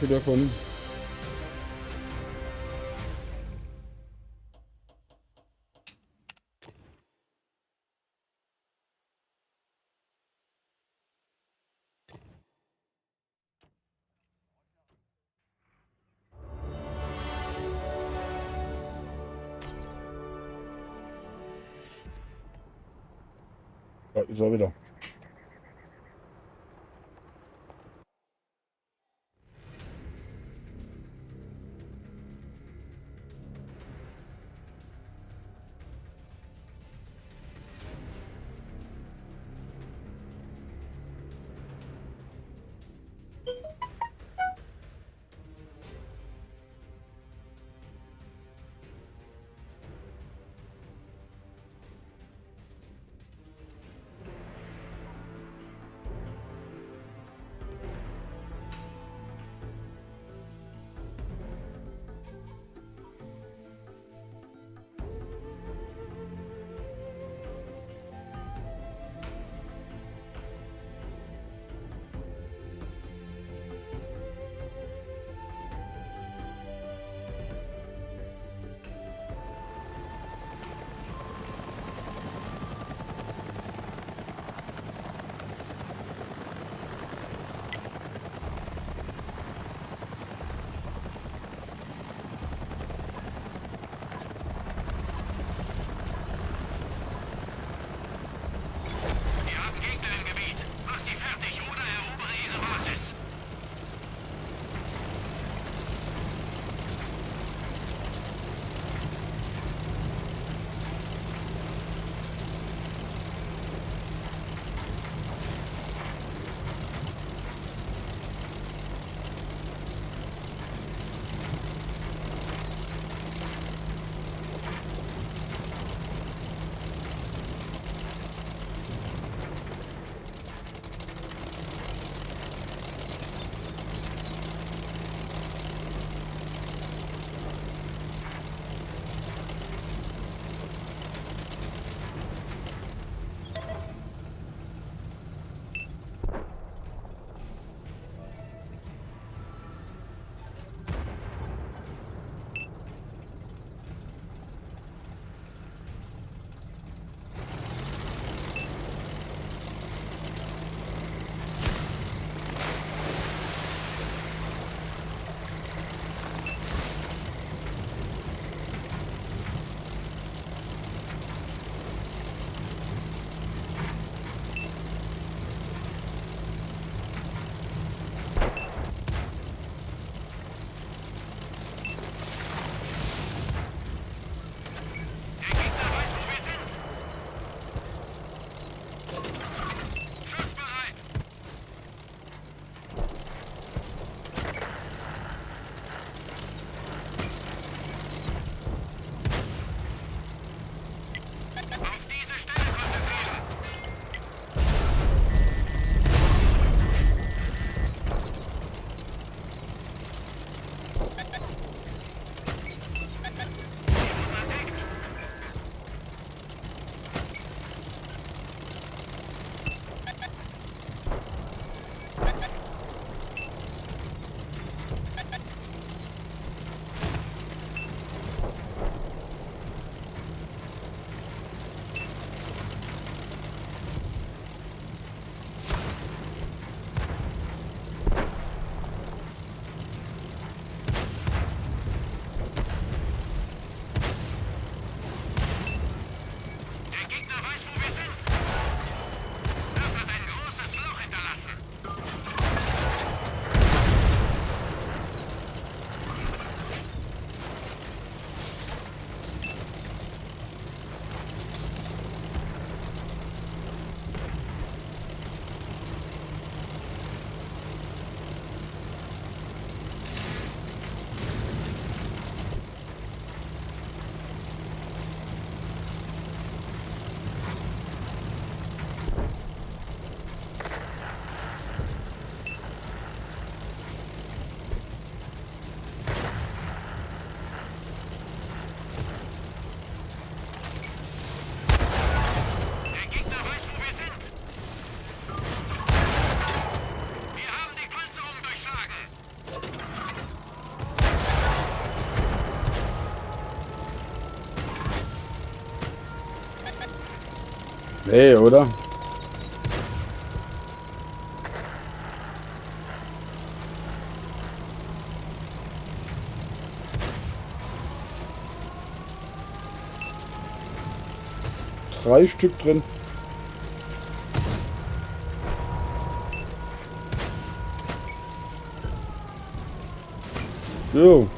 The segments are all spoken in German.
gleich wiederkommen. Ja, ist er wieder. Nee, oder? Drei Stück drin. Jo.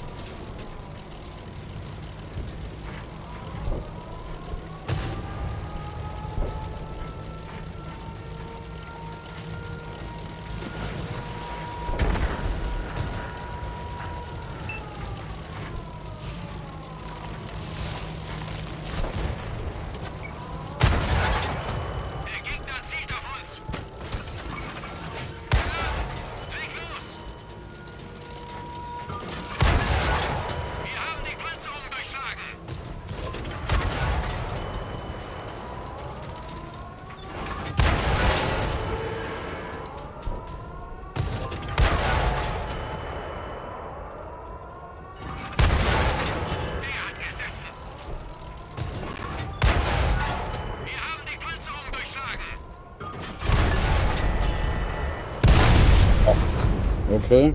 Okay.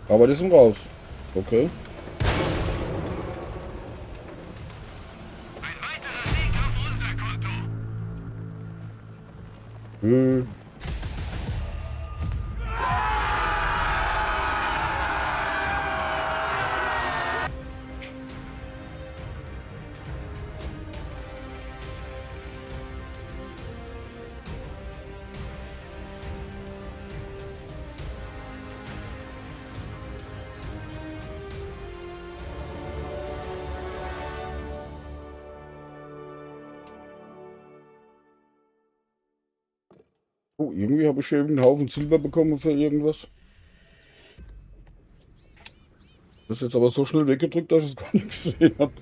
Aber die sind raus. Okay. Ein weiterer Sieg auf unser Konto. Hm. Oh, irgendwie habe ich hier einen Haufen Silber bekommen für irgendwas. Das ist jetzt aber so schnell weggedrückt, dass ich es gar nicht gesehen habe.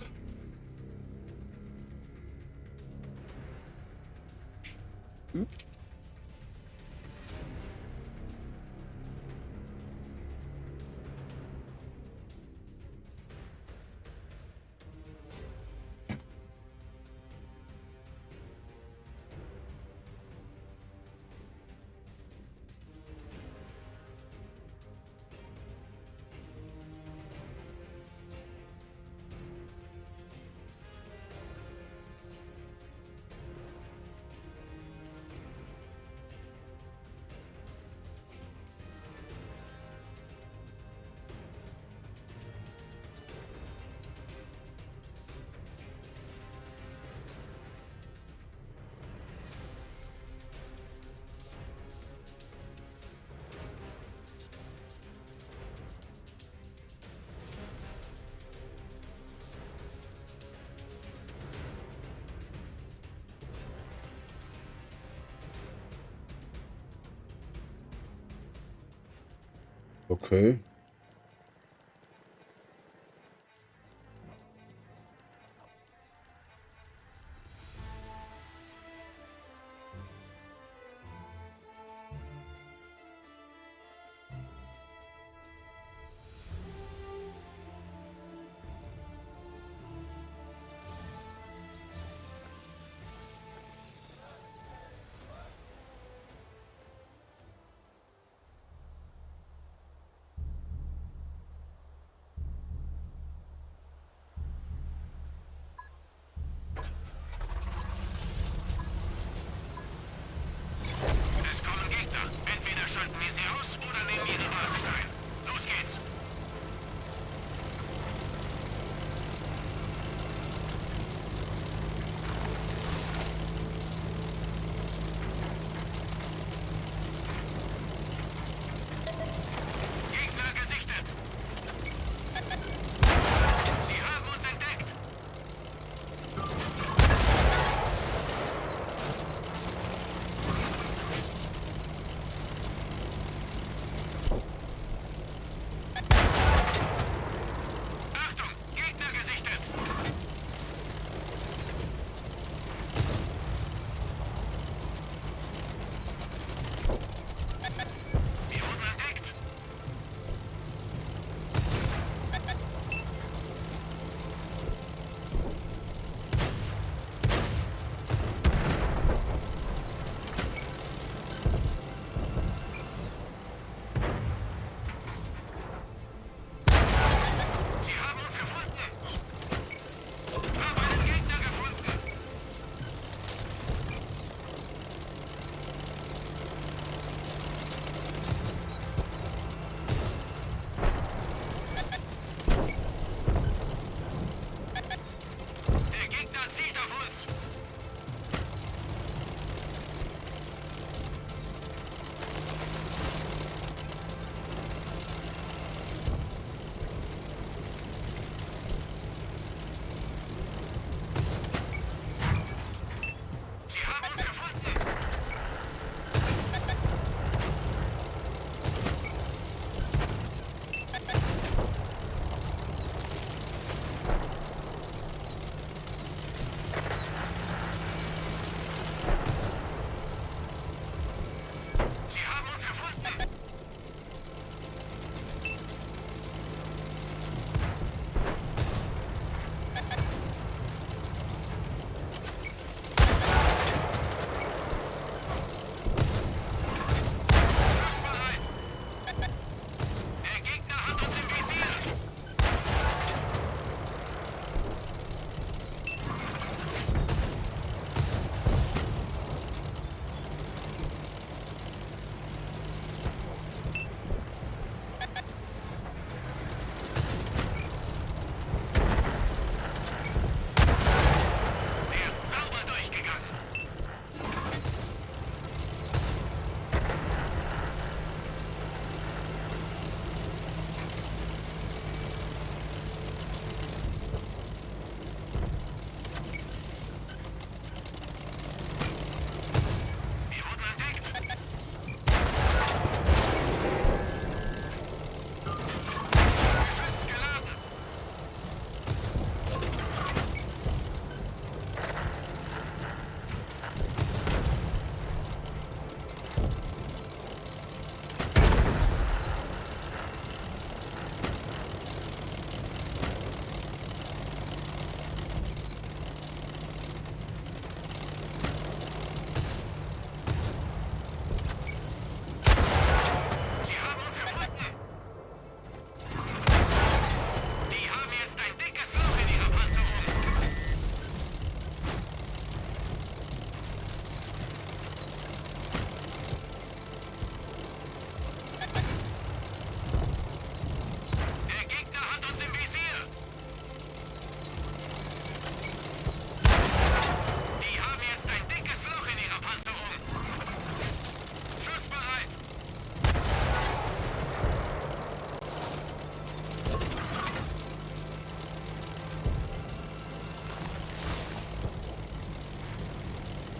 Okay.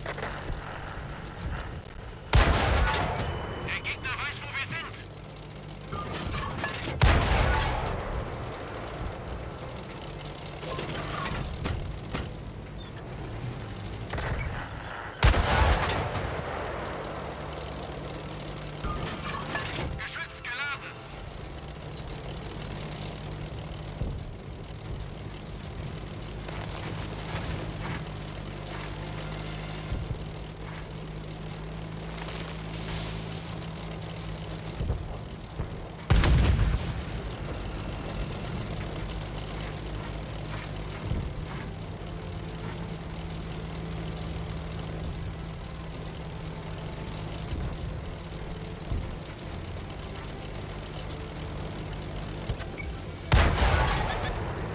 Der Gegner weiß, wo wir sind. Geschütz geladen.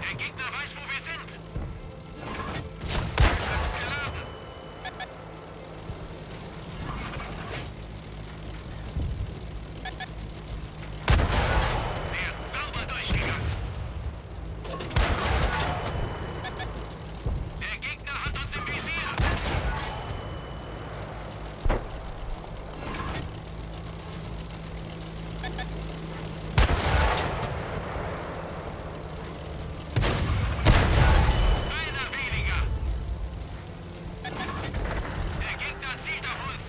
Der Gegner weiß, wo wir sind. Geschütz geladen. Der ist sauber durchgegangen. Der Gegner hat uns im Visier. Einer weniger. Der Gegner zielt auf uns.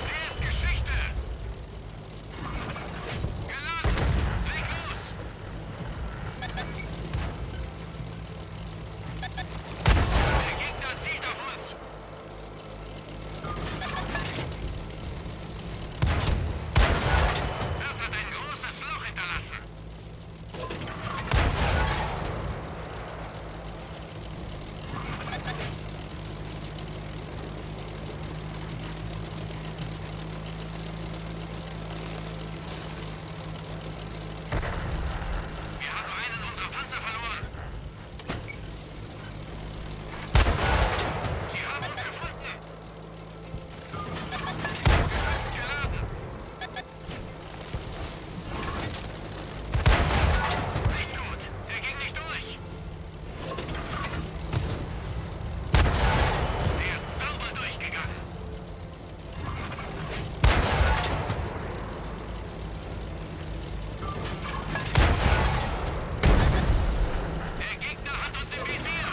Der ist Geschichte. Geladen. Leg los. Der Gegner zielt auf uns. Das hat ein großes Loch hinterlassen. Wir haben einen unserer Panzer verloren. Sie haben uns gefunden. Geschütz geladen. Nicht gut. Er ging nicht durch. Der ist sauber durchgegangen. Der Gegner hat uns im Visier.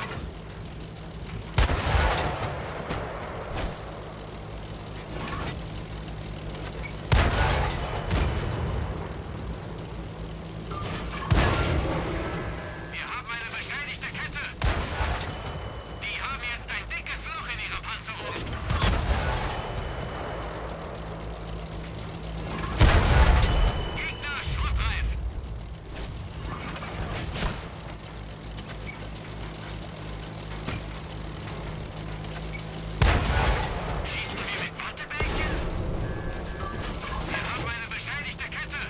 Wir haben eine beschädigte Kette. Die haben jetzt ein dickes Loch in ihrer Panzerung. Gegner schrottreif. Schießen wir mit Wattebällchen? Wir haben eine beschädigte Kette.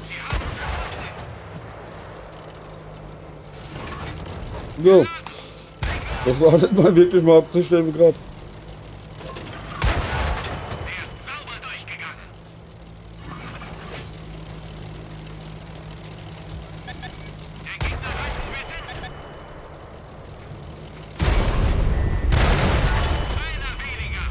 Sie haben uns gefunden. So, das war nicht mal wirklich mal abzustellen gerade. Der ist sauber durchgegangen. Der Gegner weiß, wo wir sind. Einer weniger.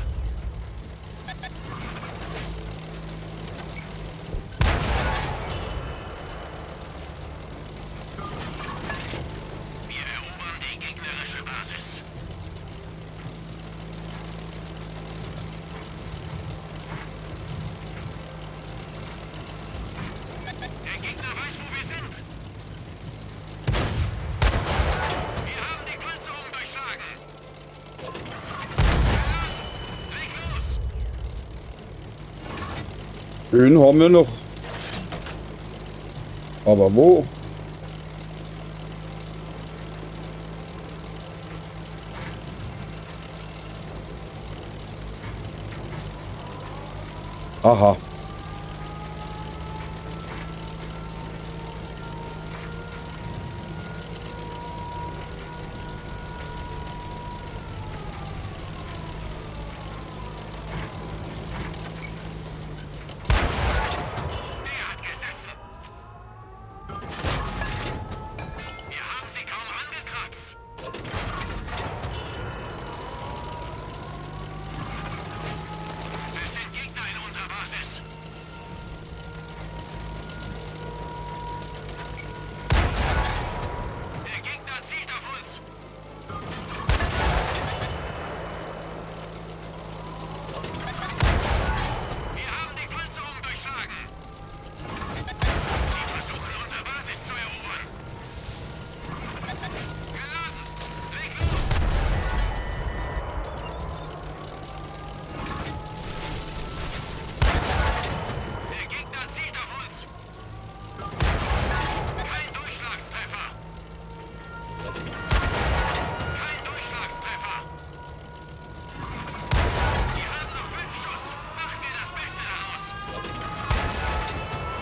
Wir erobern die gegnerische Basis. Der Gegner weiß, wo wir sind. Wir haben die Panzerung durchschlagen. Leg los. Den haben wir noch. Aber wo? Aha.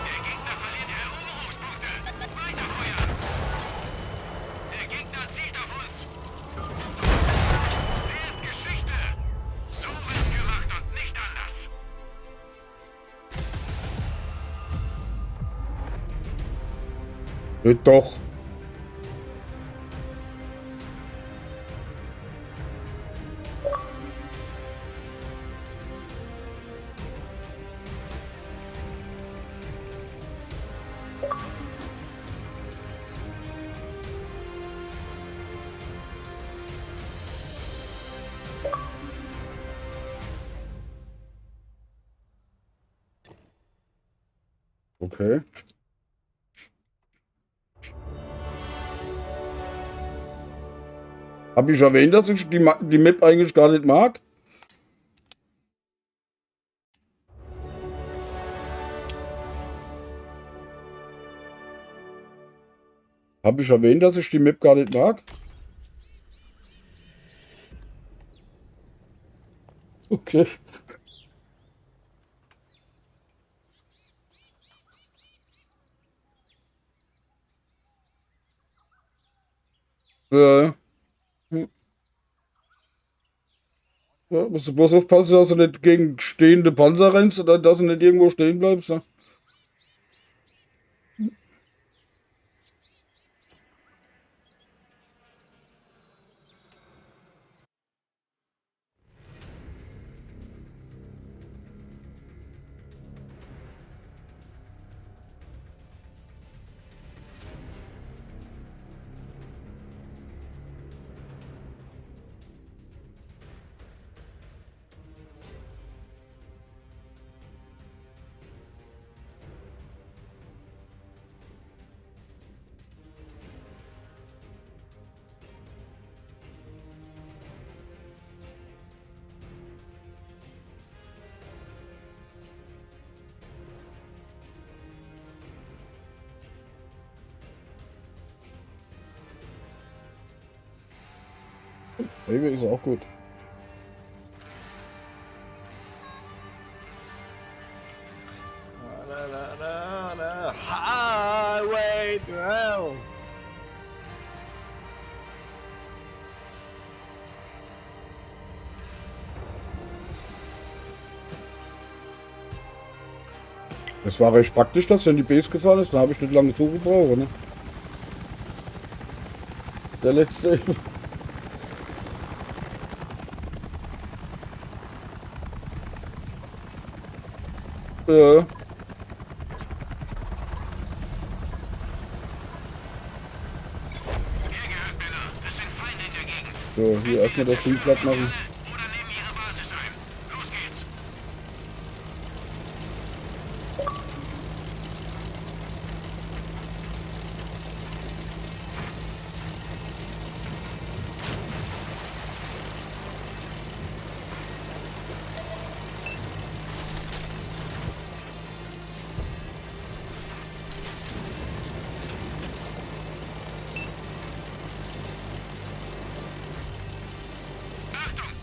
Der Gegner verliert Eroberungspunkte. Weiter feuern. Der Gegner zielt auf uns. Der ist Geschichte. So wird gemacht und nicht anders. Doch. Okay. Habe ich erwähnt, dass ich die Map eigentlich gar nicht mag? Habe ich erwähnt, dass ich die Map gar nicht mag? Okay. Ja. Ja, musst du bloß aufpassen, dass du nicht gegen stehende Panzer rennst oder dass du nicht irgendwo stehen bleibst. Ne? Baby ist auch gut. Highway to hell. Es war recht praktisch, dass er in die Base gefahren ist. Dann habe ich nicht lange so gebraucht. Ne? Der letzte. Ja. Ihr gehört, Männer. Es sind Feinde in der Gegend. So, hier erstmal das Ding platt machen. Oder nehmen ihre Basis ein. Los geht's. Achtung!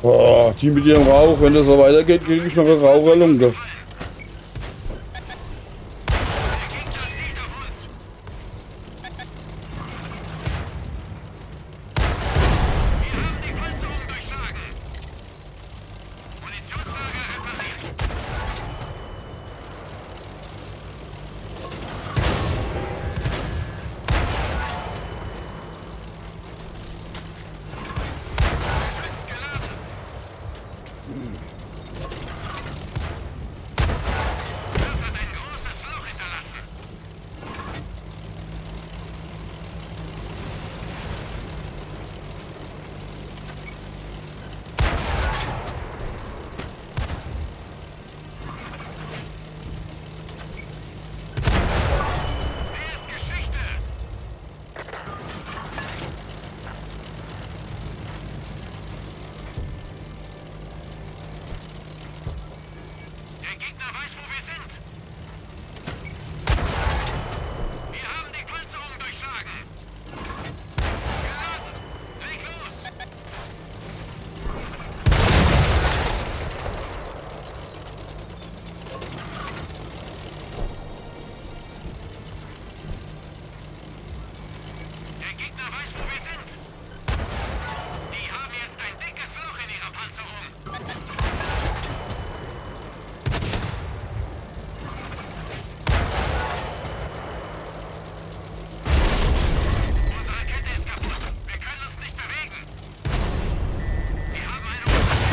Boah, die mit ihrem Rauch, wenn das so weitergeht, kriege ich noch eine Raucherlunge.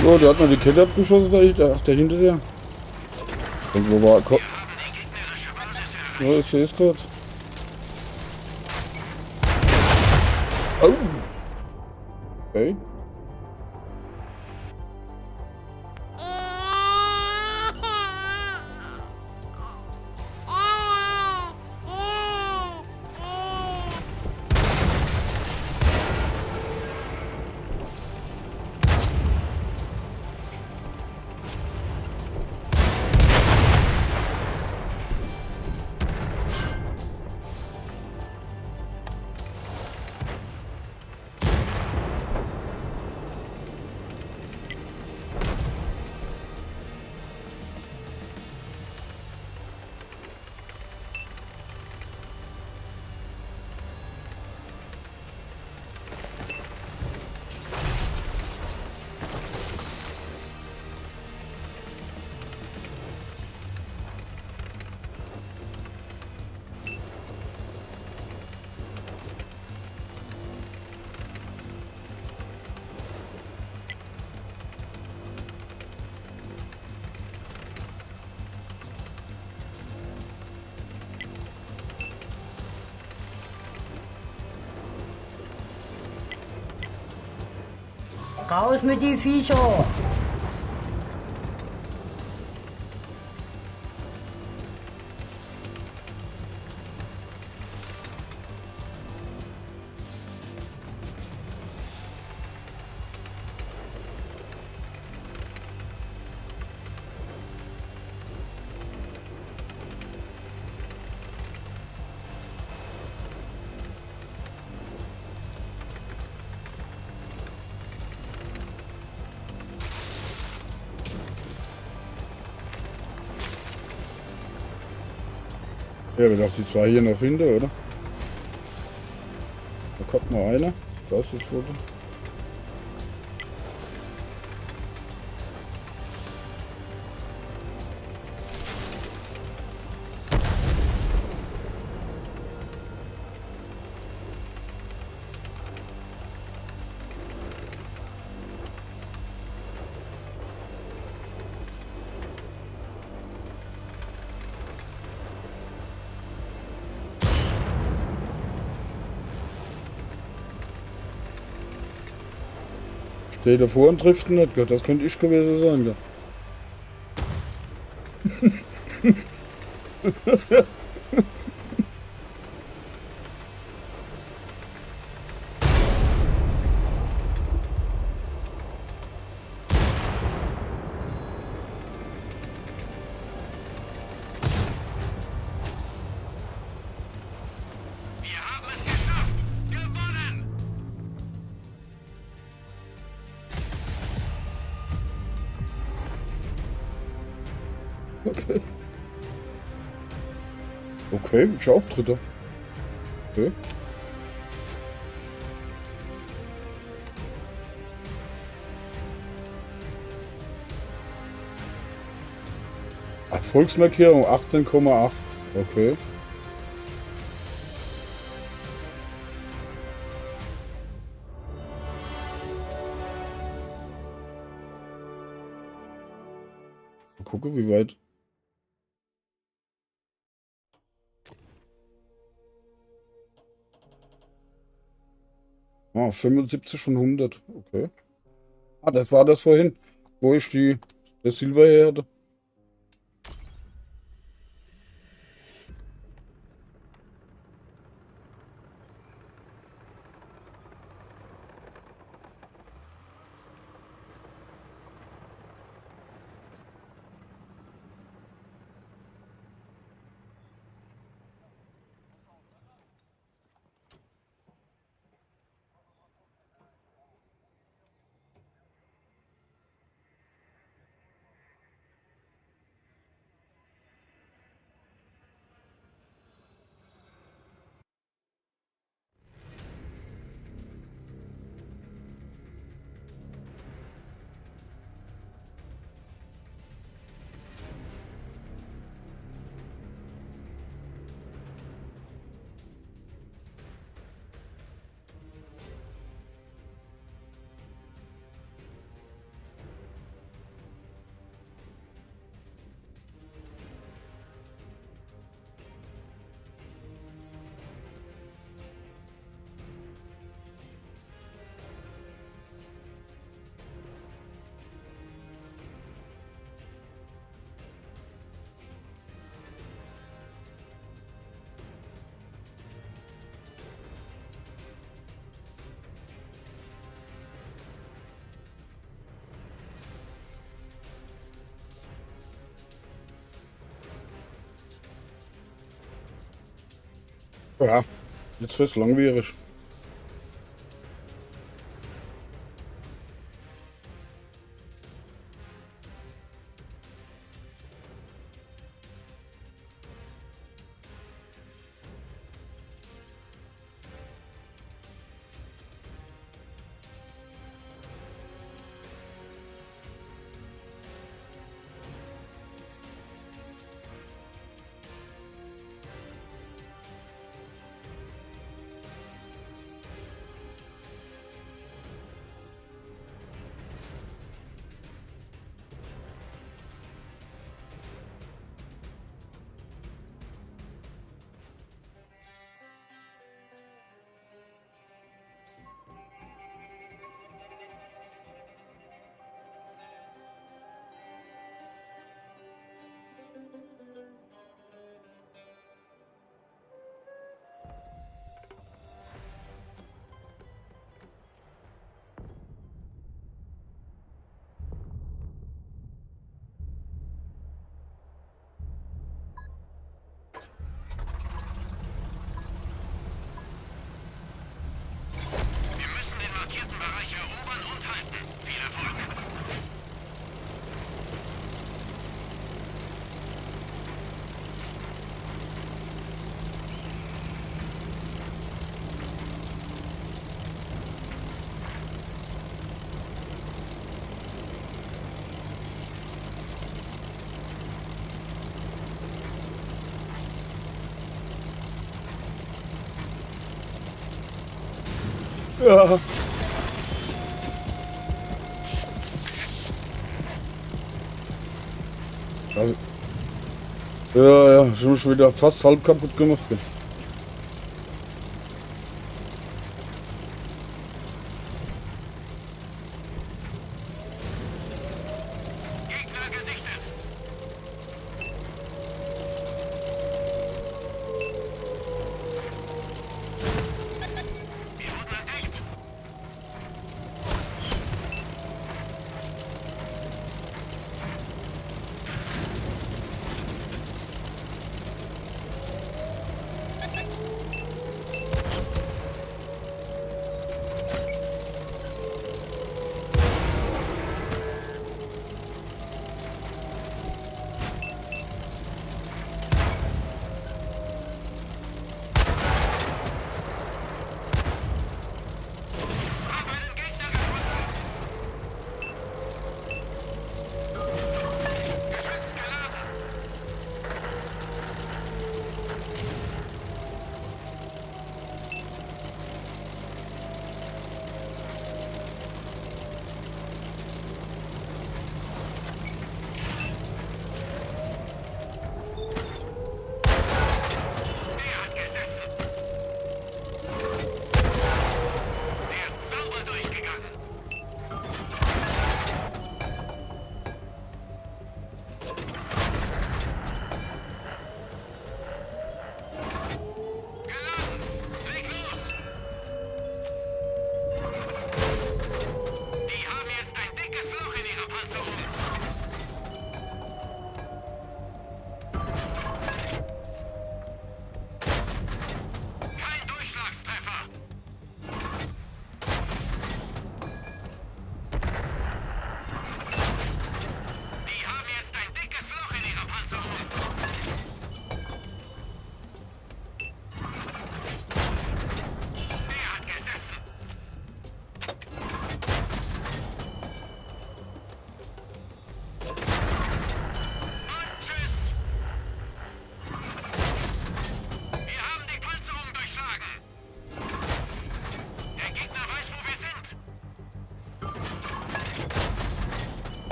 So, der hat mal die Kette abgeschossen, ach, der hinter der. Und wo war er? Ja, ich sehe es gerade. Oh. Okay. Raus mit die Viecher! Ja, wir doch die zwei hier noch hinter, oder? Da kommt noch einer. Das ist jetzt wohl. Steht davor und trifft ihn nicht, Gott. Das könnte ich gewesen sein, Gott. Wir haben es geschafft! Gewonnen! Okay. Okay, ich auch Dritter. Okay. Erfolgsmarkierung 18,8. Okay. Mal gucken, wie weit. Ah, 75 von 100. Okay. Ah, das war das vorhin, wo ich das Silber her hatte. Ja, jetzt wird's langwierig. Wir müssen den markierten Bereich erobern und halten. Viel Erfolg. Ja. Also, ja, schon wieder fast halb kaputt gemacht. Gegner gesichtet. Wir wurden entdeckt.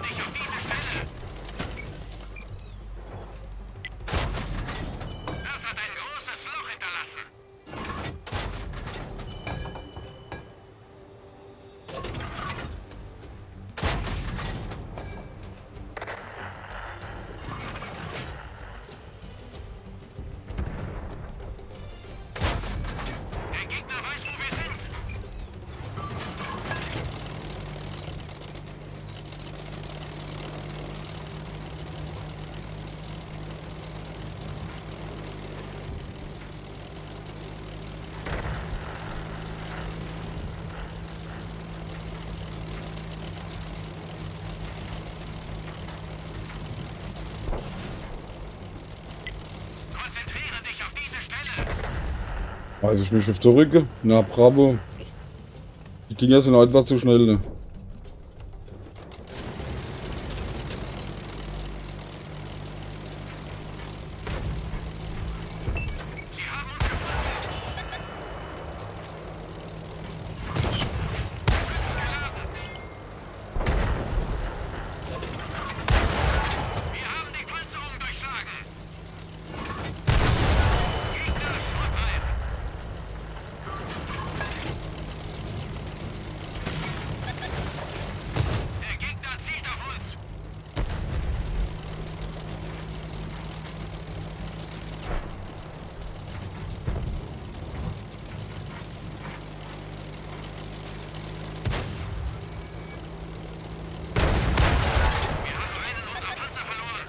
dich auf diese Stelle! Das hat ein großes Loch hinterlassen! Der Gegner weiß, wo wir sind! Konzentriere dich auf diese Stelle! Weiß ich mich auf der Rücke? Na, bravo. Die Dinger sind einfach zu schnell, ne? Sie haben uns gefunden! Wir haben die Panzerung durchschlagen! Gegner Schrottreif! Der Gegner zielt auf uns! Wir haben einen unserer Panzer verloren!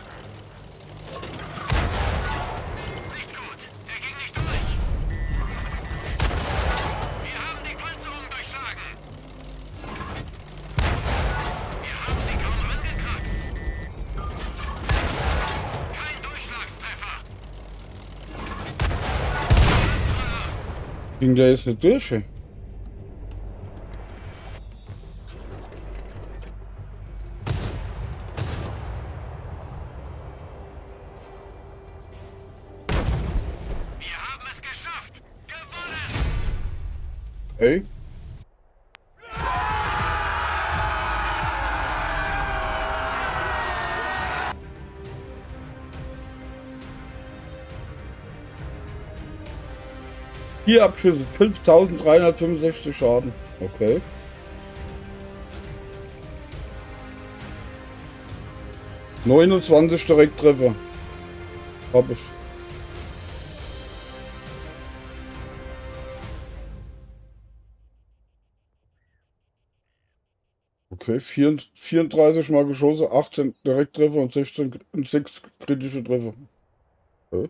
Nicht gut! Der ging nicht durch! Wir haben die Panzerung durchschlagen! Wir haben sie kaum angekratzt! Kein Durchschlagstreffer! Ging der jetzt nicht durch? Ey? Wir haben es geschafft! Gewonnen! Ey? Vier Abschüsse, 5365 Schaden. Okay. ...29 Direkttreffer. Hab ich. Okay, 34 Mal geschossen, 18 Direkttreffer und 6 kritische Treffer. Okay.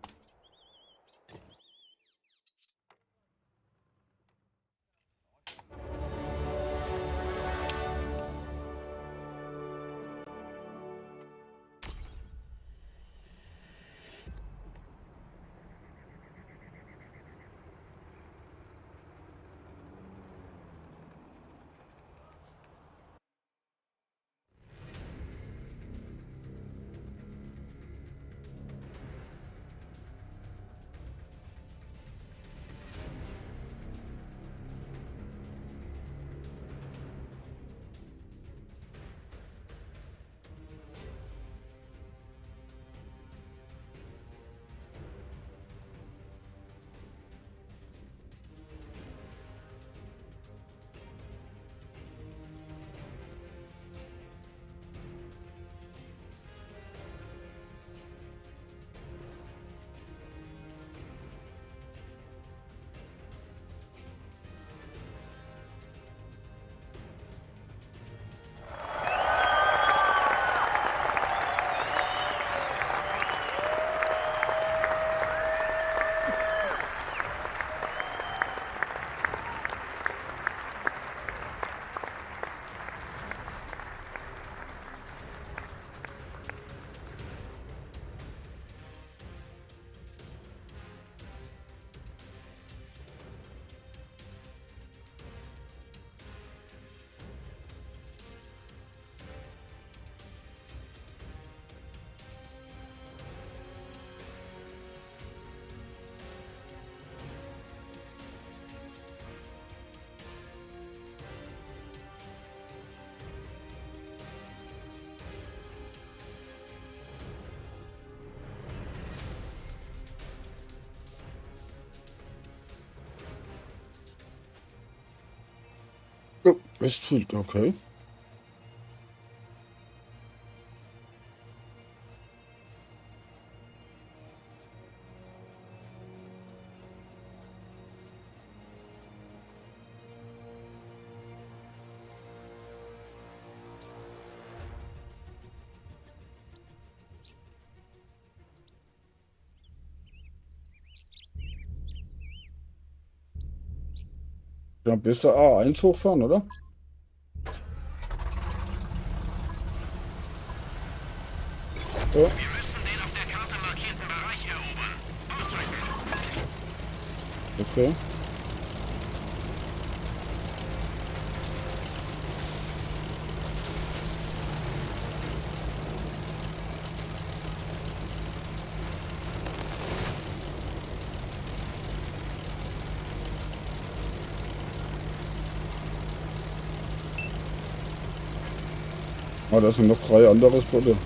Westfield, okay. Ja, besser A1 hochfahren, oder? Ja, Wir müssen den auf der Karte markierten Bereich erobern. Ausrücken. okay. Ah, da sind noch 3 andere Spotte.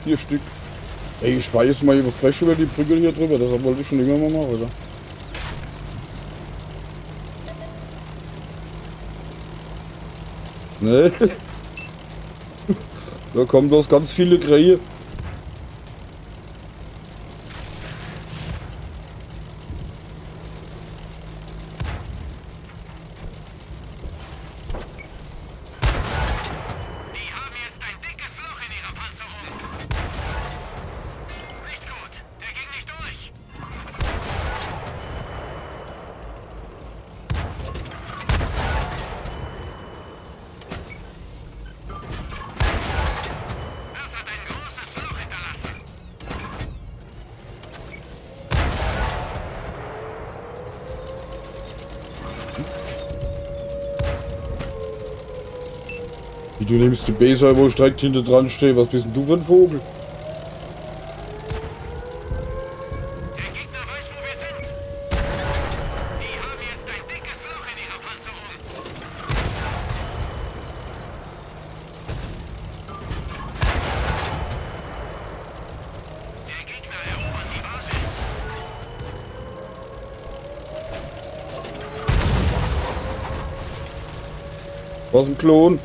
4 Stück. Ey, ich war jetzt mal über frech über die Brücke hier drüber, deshalb wollte ich schon immer mal machen, oder? Nee. Da kommen bloß ganz viele Krähe. Die haben jetzt ein dickes Loch in ihrer Panzerung. Nicht gut. Der ging nicht durch. Das hat ein großes Loch hinterlassen. Wie du nimmst die Base, wo ich direkt hinter dran stehe. Was bist denn du für ein Vogel? Der Gegner weiß, wo wir sind. Die haben jetzt ein dickes Loch in ihrer Panzerung. Der Gegner erobert die Basis. Was ein Klon?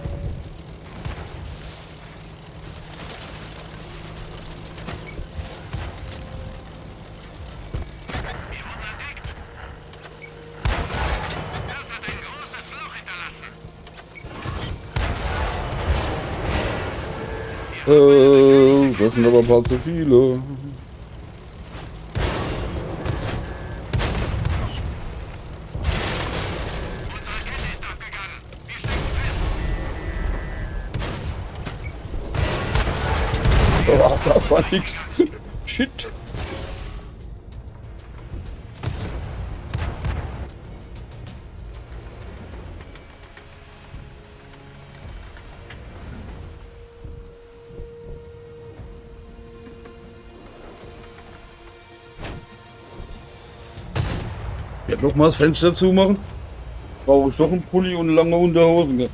Wir wurden entdeckt. Das hat ein großes Loch hinterlassen. Das sind aber ein paar zu viele. Unsere Kette ist abgegangen. Wir stecken fest. Oh, da war nix. Shit. Ja, noch mal das Fenster zumachen. Brauche ich doch einen Pulli und lange Unterhosen. Gell?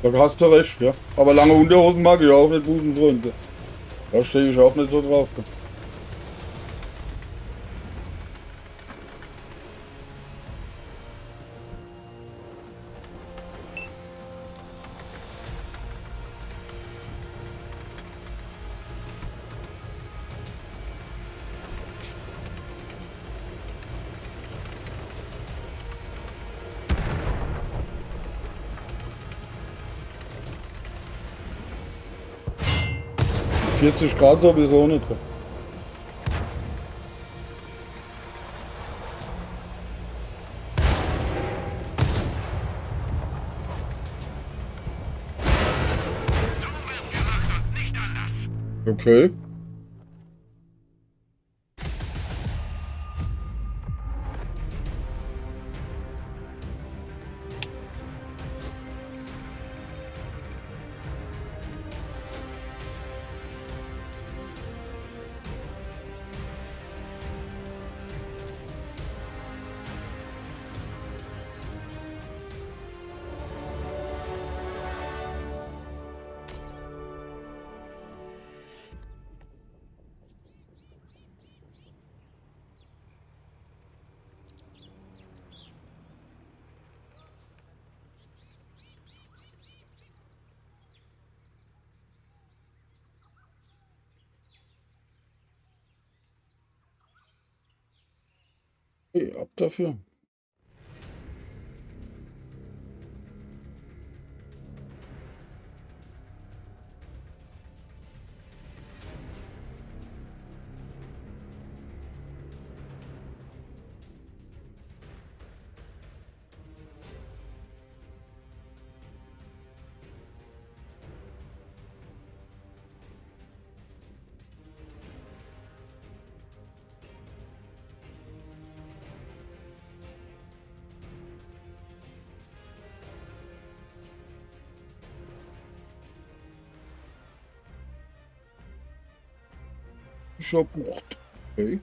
Da hast du recht, ja. Aber lange Unterhosen mag ich auch nicht, Busenfreunde. Da stehe ich auch nicht so drauf. 40 Grad sowieso nicht. Okay. Hey, ab dafür. Verbucht. Okay.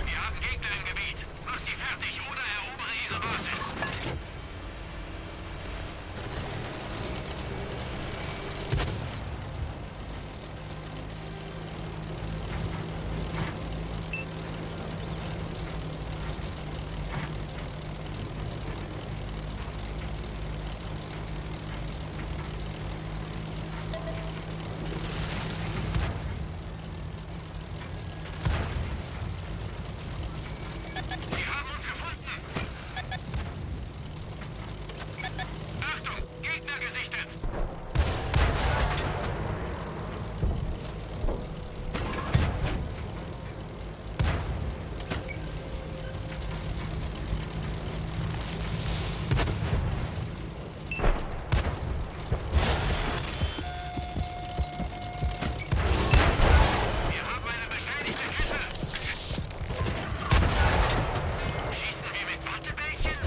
Wir haben Gegner im Gebiet. Mach sie fertig oder erobere ihre Basis. Sie haben uns gefunden. Achtung, Gegner gesichtet. Wir haben eine beschädigte Kette. Schießen wir mit Wattebällchen?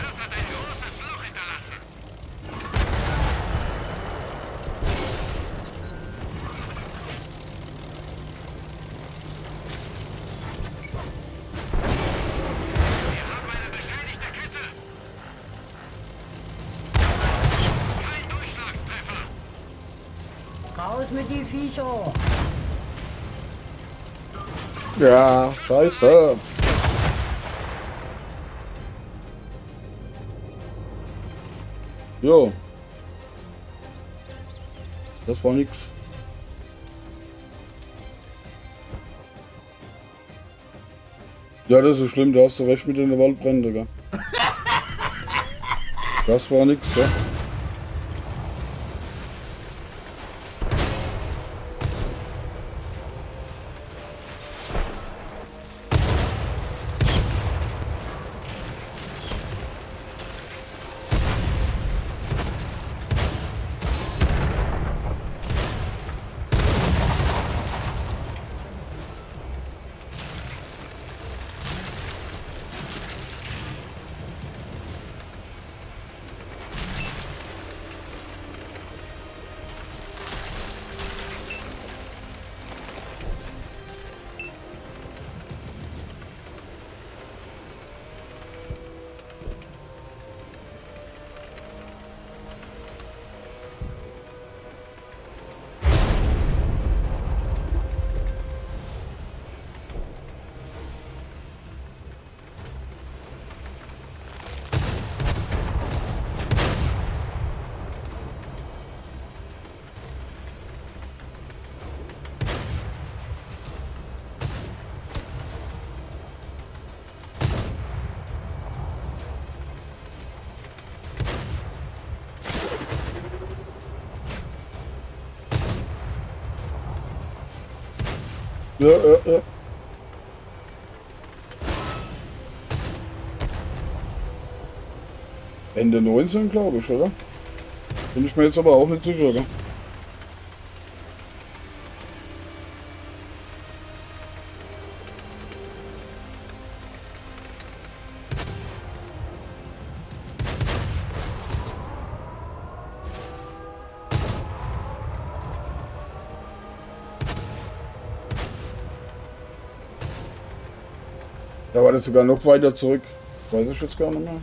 Das hat ein großes Loch hinterlassen. Wir haben eine beschädigte Kette. Kein Durchschlagstreffer. Raus mit die Viecher! Ja, scheiße. Jo. Das war nix. Ja, das ist schlimm, da hast du recht mit den Waldbränden, gell? Das war nix, ja. Ja. Ende 19, glaube ich, oder? Bin ich mir jetzt aber auch nicht sicher, gell? Da war das sogar noch weiter zurück. Weiß ich jetzt gar nicht mehr.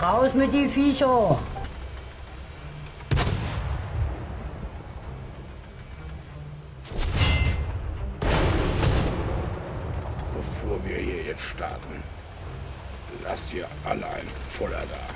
Raus mit die Viecher! Bevor wir hier jetzt starten, lasst ihr alle ein Voller da.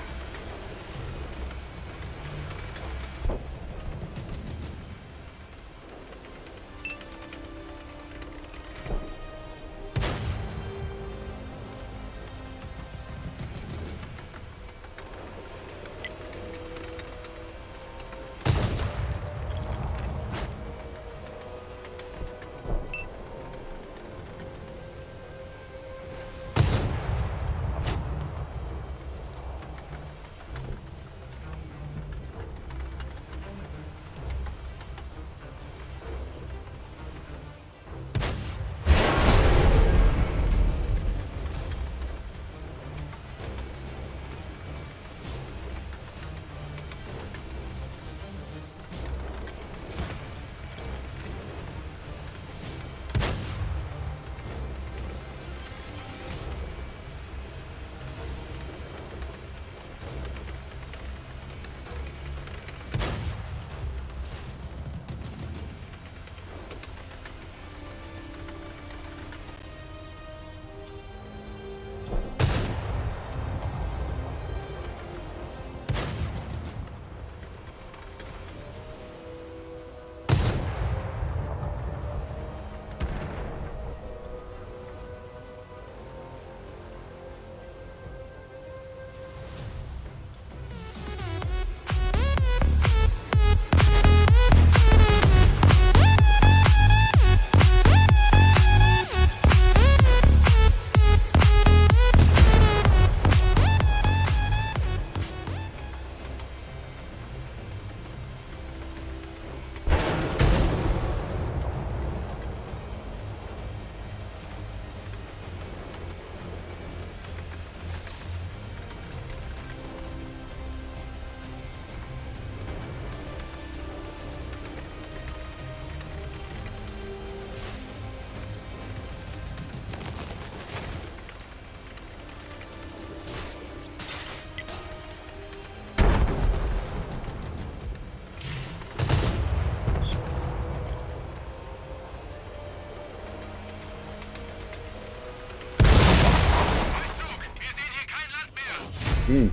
Hm.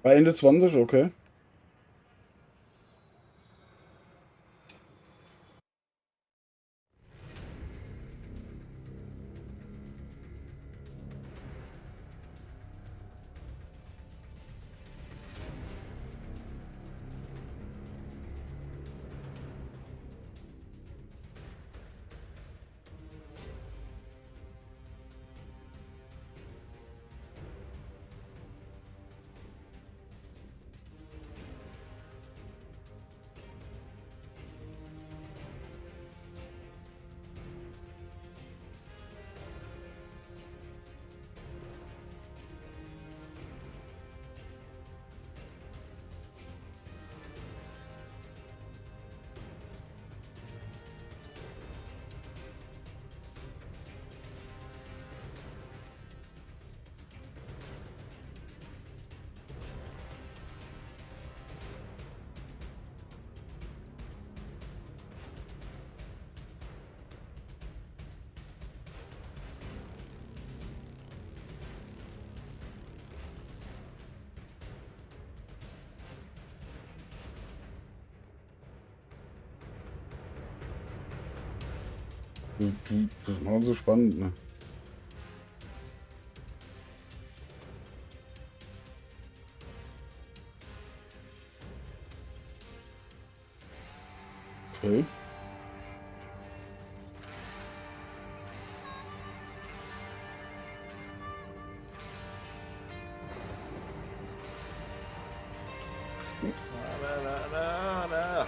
Bei Ende 20, okay. Das machen so spannend, ne? Okay.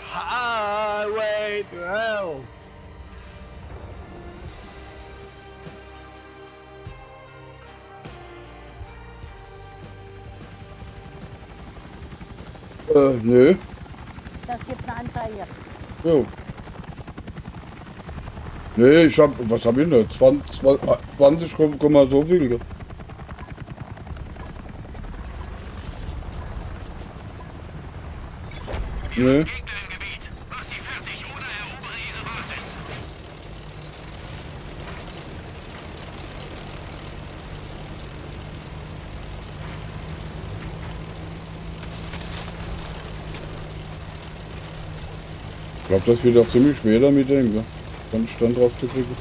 Highway to hell. Nö. Das gibt eine Anzeige. Jo. Nee, ich hab, was hab ich denn? 20, so viel. gell? Nee. Gegner im Gebiet. Mach sie fertig oder erobere ihre Basis. Ich glaube, das wird auch ziemlich schwer damit, denke. Dann Stand drauf zu kriegen.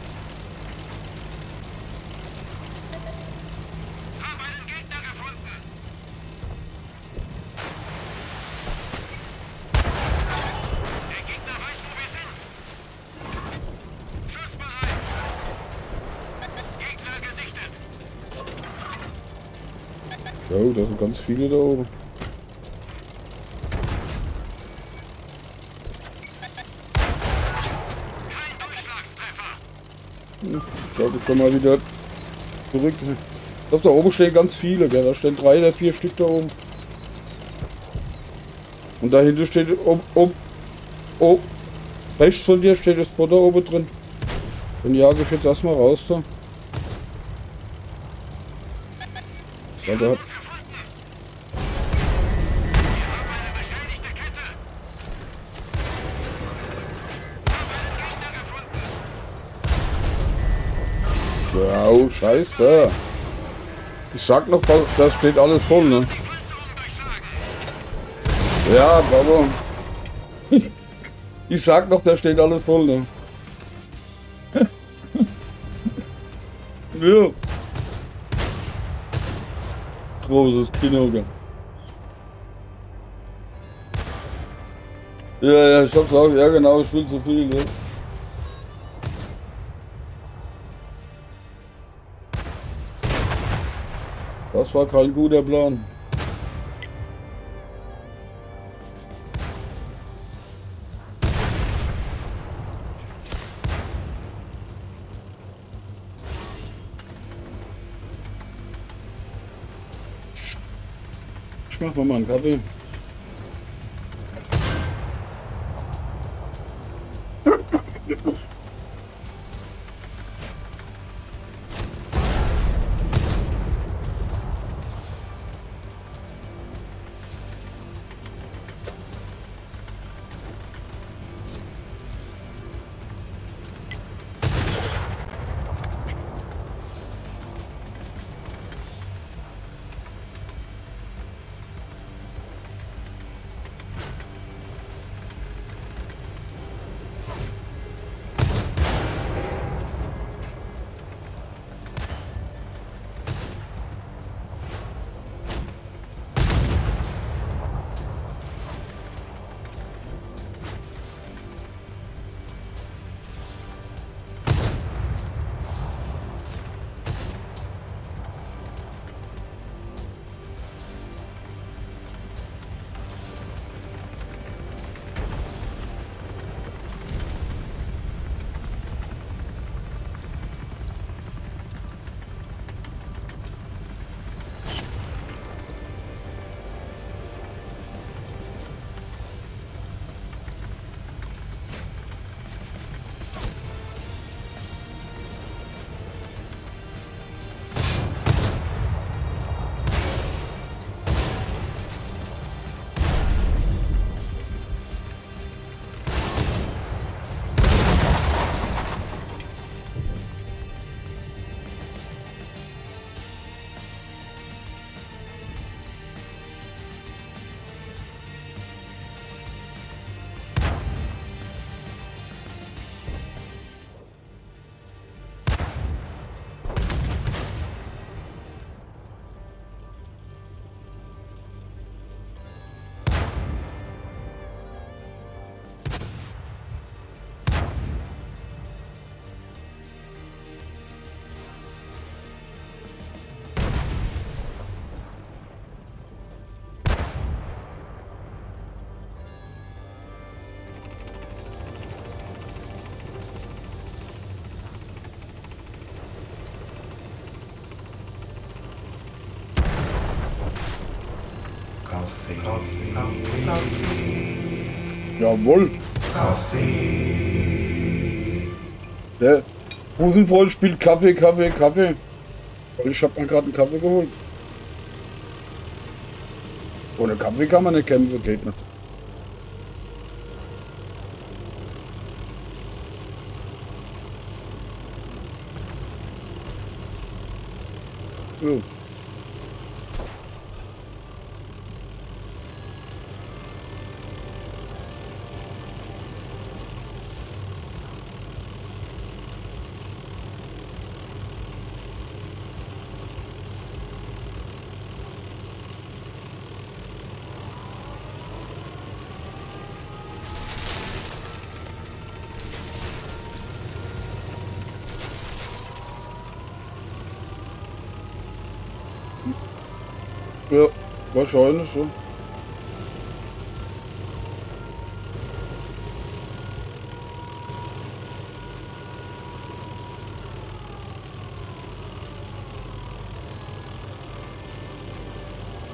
Hab einen Gegner gefunden. Der Gegner weiß, wo wir sind. Schussbereit. Gegner gesichtet. Jo, da sind ganz viele da oben. Kein Durchschlagstreffer. Ich glaube, ich komme mal wieder zurück. Das da oben stehen ganz viele, gell? Da stehen 3 oder 4 Stück da oben. Und dahinter steht rechts von dir steht das Spotter oben drin. Den jage ich jetzt erstmal raus da. Ja, der hat, Gefunden. Wir haben eine beschädigte Kette. Hab einen Gegner gefunden. ja, oh, scheiße. Ich sag noch, das steht alles voll, ne? Die Panzerung durchschlagen. Ja, aber ich sag noch, da steht alles voll, ne? Ja. Großes Kino, gell? Ja, ich hab's auch, ja genau, ich will zu viel, ne? Das war kein guter Plan. Ich mach mal einen Kaffee. Jawohl. Der Busenfreund spielt Kaffee, Kaffee, Kaffee. Ich hab mir gerade einen Kaffee geholt. Ohne Kaffee kann man nicht kämpfen, geht nicht. So. Ja, wahrscheinlich so.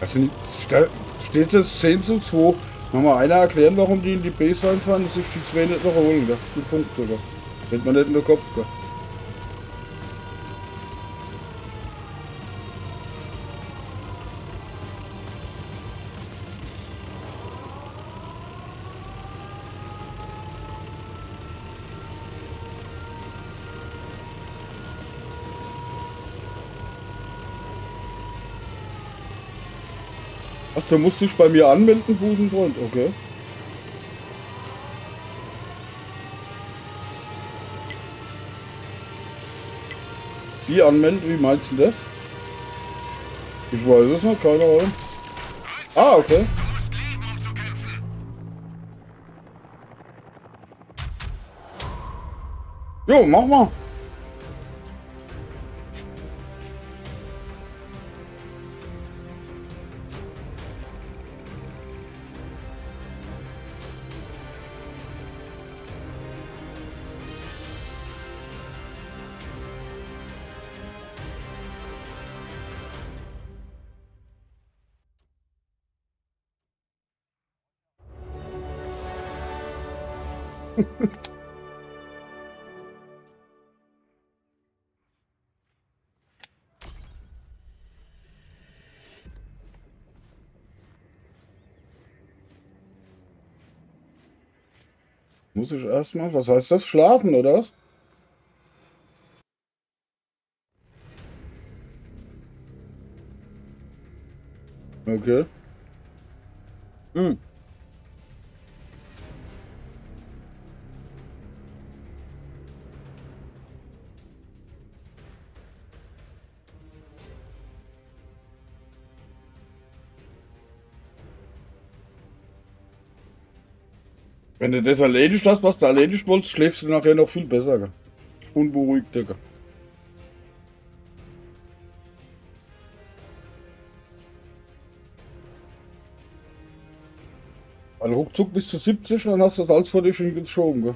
Also steht das 10:2. Kann mal einer erklären, warum die in die Base reinfahren, dass sich die zwei nicht noch holen, gell? Die Punkte, gell? Hält man nicht in den Kopf, gell? Was, du musst dich bei mir anmelden, Busenfreund? Okay. Wie anmelden? Wie meinst du das? Ich weiß es noch, keine Ahnung. Ah, okay. Du musst leben, um zu kämpfen. Jo, mach mal. Muss ich erstmal, was heißt das? Schlafen, oder was? Okay. Hm. Wenn du das erledigt hast, was du erledigt wolltest, schläfst du nachher noch viel besser. Gell? Unberuhigt, Digga. Weil ruckzuck bis zu 70, dann hast du das alles vor dich hingeschoben. Gell?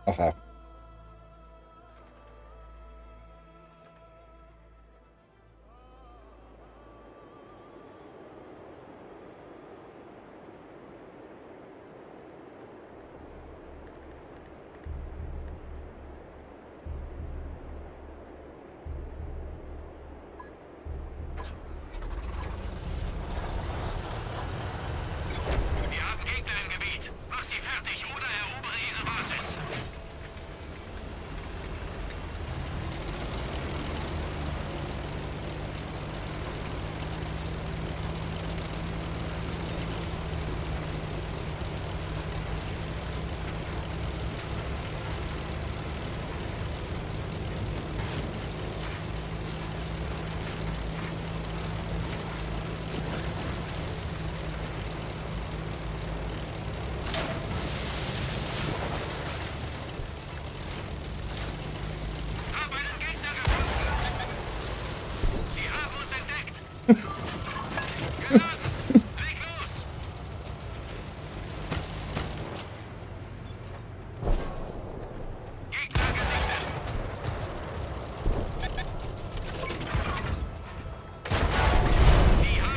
Aha. Wir haben Gegner im Gebiet. Mach sie fertig oder erobere ihre Basis.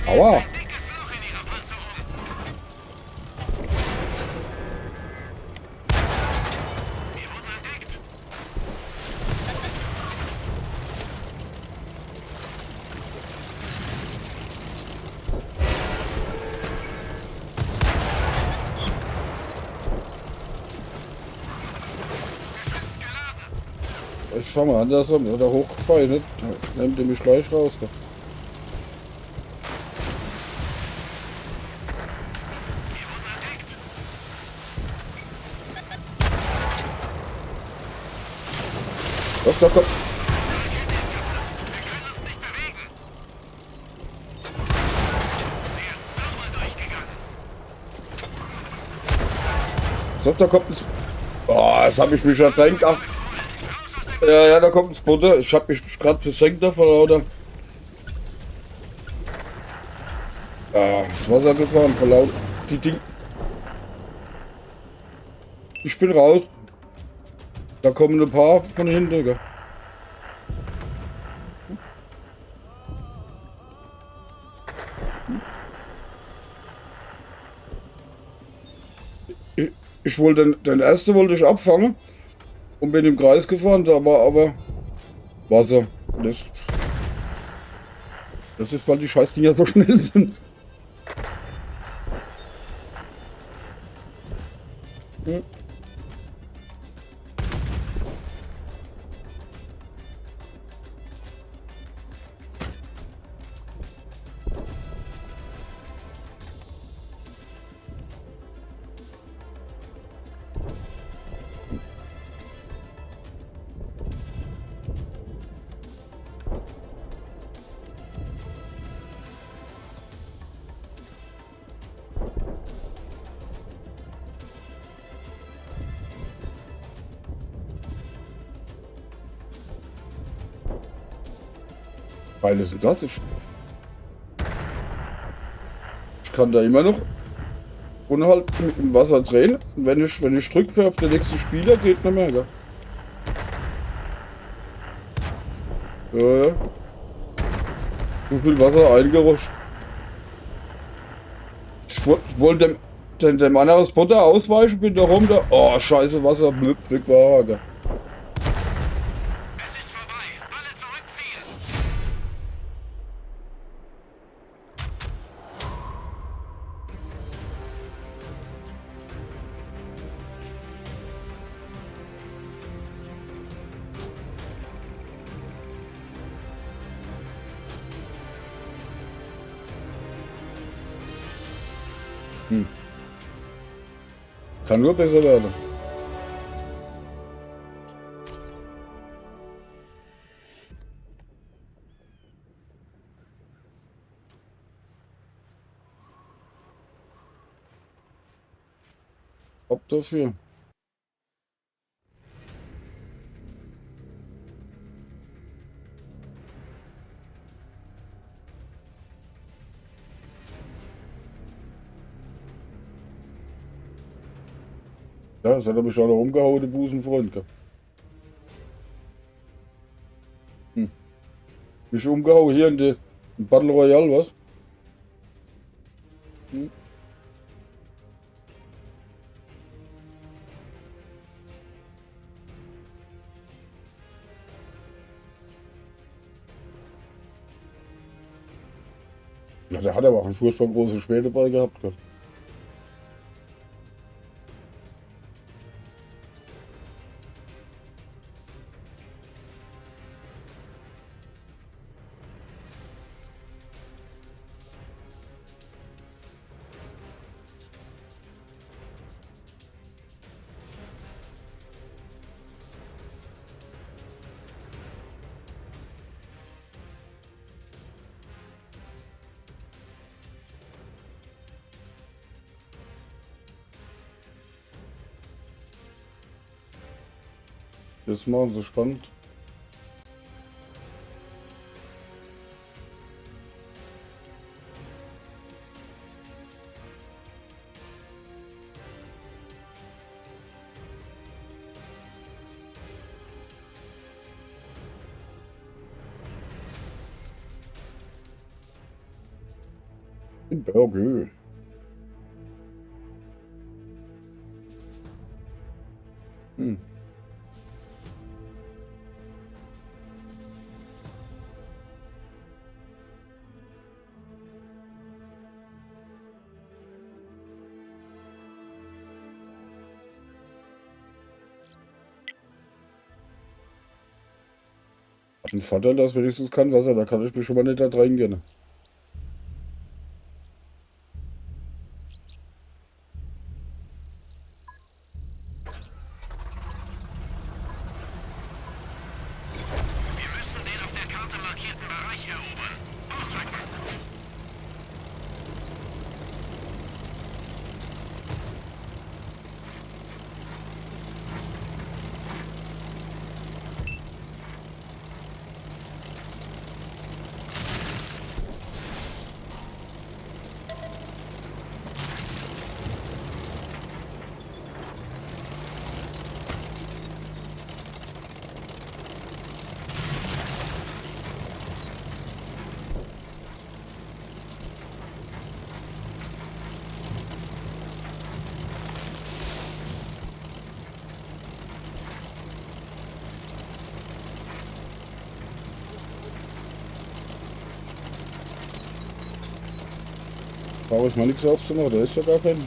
Aua! Dickes Loch in ihrer Panzerung. Wir wurden entdeckt. Geschütz geladen. Ich schau mal andersrum, oder hochgefallen, nicht? Nehmt ihr mich gleich raus. Da. Wir wurden entdeckt. Stopp, stopp, stopp. Wir können uns nicht bewegen. Sie ist sauber durchgegangen. Stopp, da kommt ein... Oh, jetzt habe ich mich ertränkt. Ach, Raus aus dem ja, da kommt ein Spotter. Ich habe mich gerade versenkt da vor lauter... ins Wasser gefahren, vor lauter... Die Ding... Ich bin raus. Da kommen ein paar von hinten, gell. Ich wollte den ersten wollte ich abfangen und bin im Kreis gefahren, da war aber Wasser. Das ist, weil die Scheißdinger so schnell sind. Hm. Weil ist denn das? Ich kann da immer noch unhalten im Wasser drehen. Und wenn ich drücke auf den nächsten Spieler, geht nicht mehr. Gell? Ja. So viel Wasser eingerutscht. Ich wollte dem anderen Spotter ausweichen, bin da rum, da. Oh, scheiße, Wasser, Glück war. Gell? Es ist vorbei. Alle zurückziehen. Kann nur besser werden. Ob dafür. Ja, das hat er mich auch noch umgehauen, der Busenfreund. Gell? Mich umgehauen hier in Battle Royale, was? Ja, der hat aber auch einen furchtbar großen Speer dabei gehabt. Gell? Das machen sie spannend. In Bergö. Hm. Hat ein Vorteil, dass wenigstens kein Wasser, da kann ich mich schon mal nicht da reingehen. Wir müssen den auf der Karte markierten Bereich erobern. Ausrücken! Brauche ich mal nichts aufzumachen, da ist ja gar kein.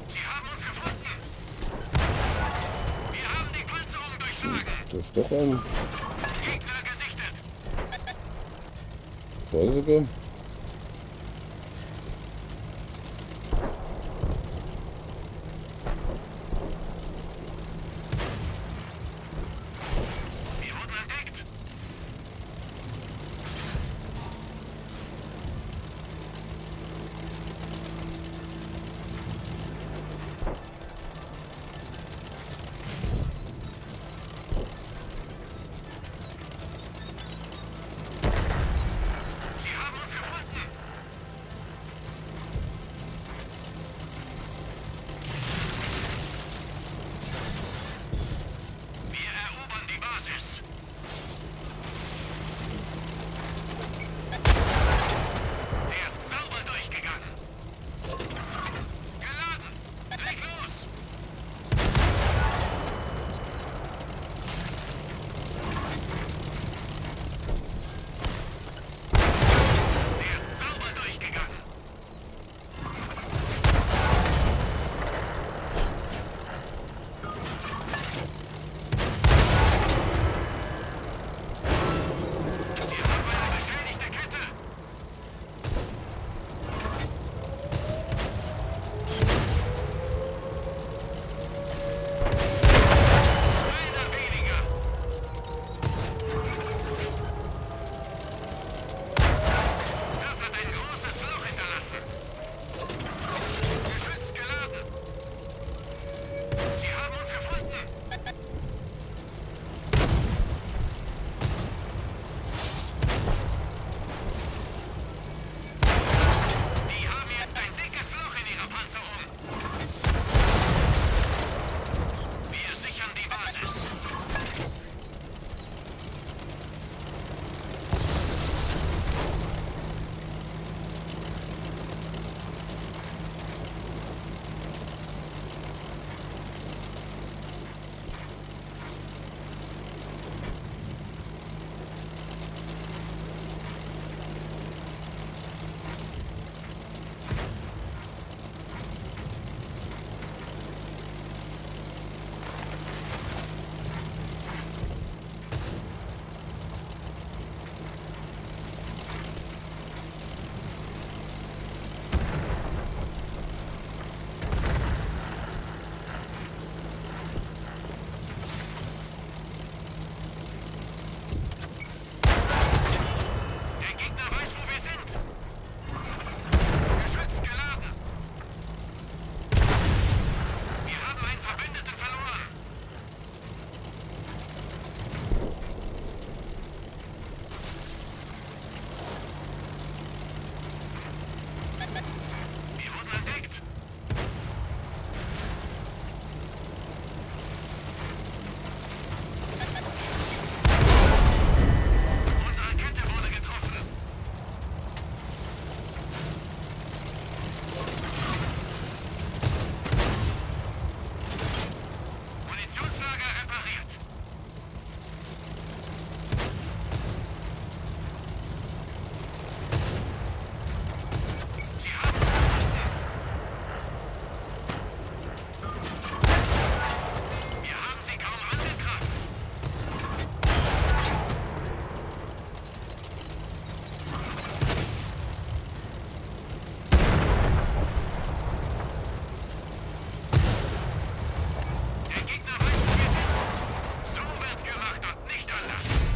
Sie haben uns gefunden! Wir haben die Panzerung durchschlagen! Da ist doch einer. Gegner gesichtet! Da sogar. Wir wurden entdeckt! Sie haben uns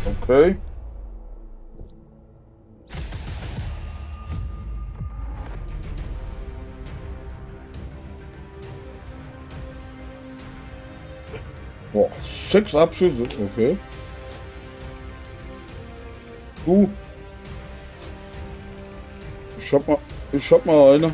Okay. Boah, 6 Abschüsse, okay. Du. Ich hab mal eine.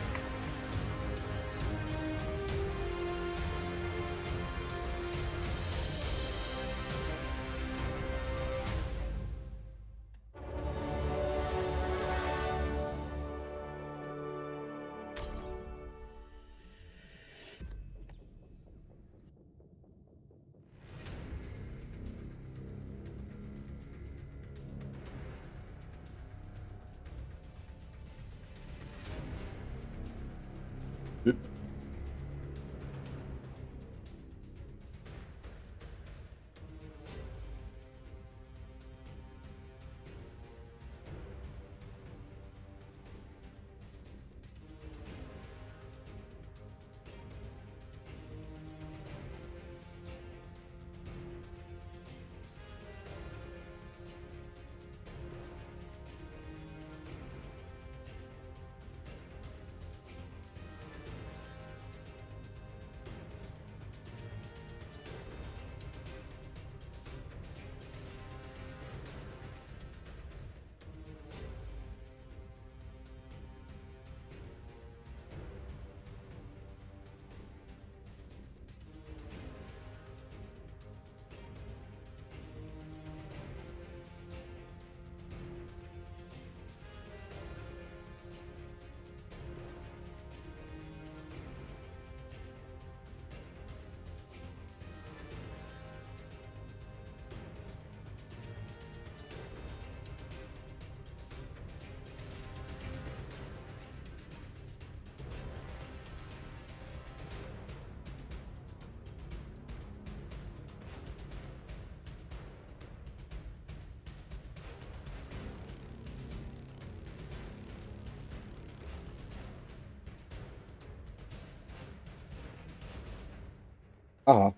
Aha.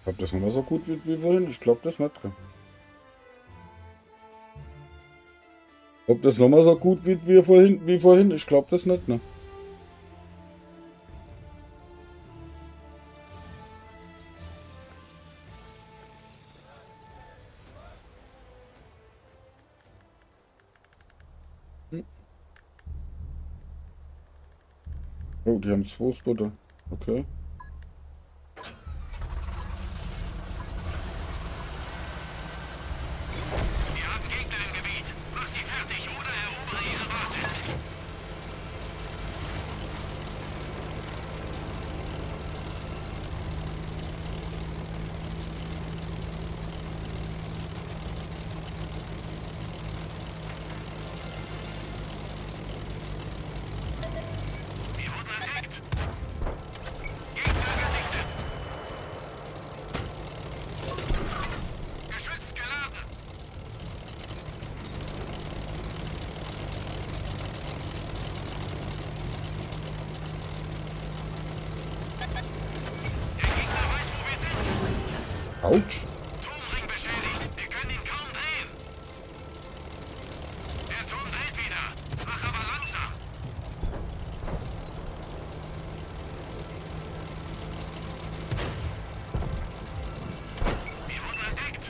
Ob das nochmal so gut wird wie vorhin? Ich glaube das nicht. Ob das nochmal so gut wird wie vorhin? Ich glaube das nicht, ne? Oh, die haben 2 Spotter. Okay. Wir haben Gegner im Gebiet. Mach sie fertig oder erobere ihre Basis. Wir wurden entdeckt. Gegner gesichtet. Geschütz geladen. Der Gegner weiß, wo wir sind. Autsch. Turmring beschädigt. Wir können ihn kaum drehen. Der Turm dreht wieder. Mach aber langsam. Wir wurden entdeckt.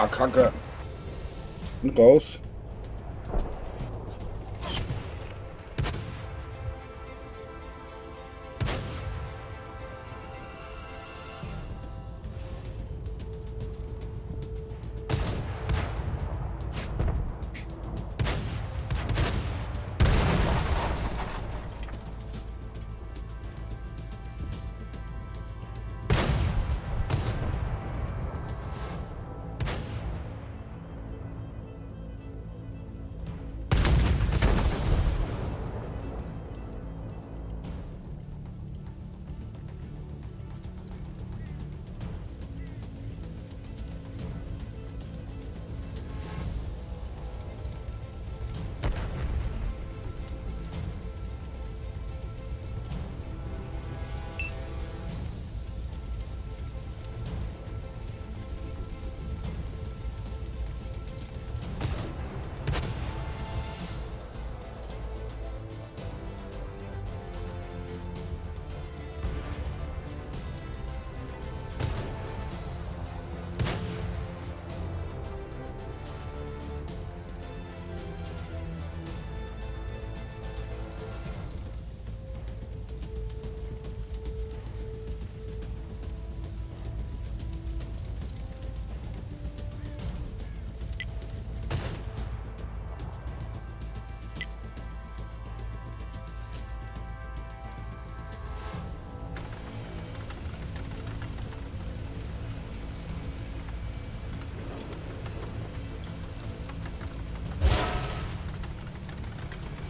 Ah, Kacke. Und raus.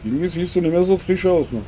Irgendwie siehst du nicht mehr so frisch aus, ne?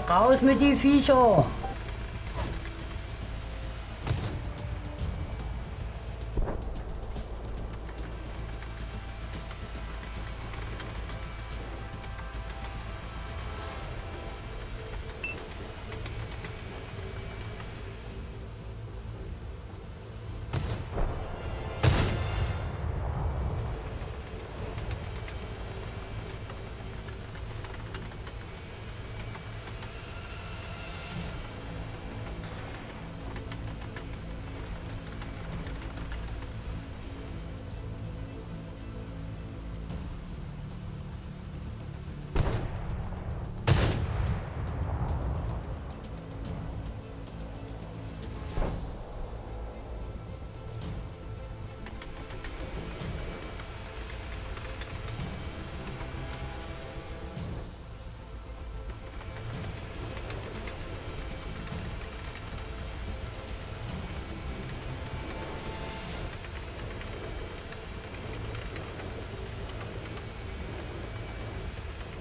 Raus mit die Viecher!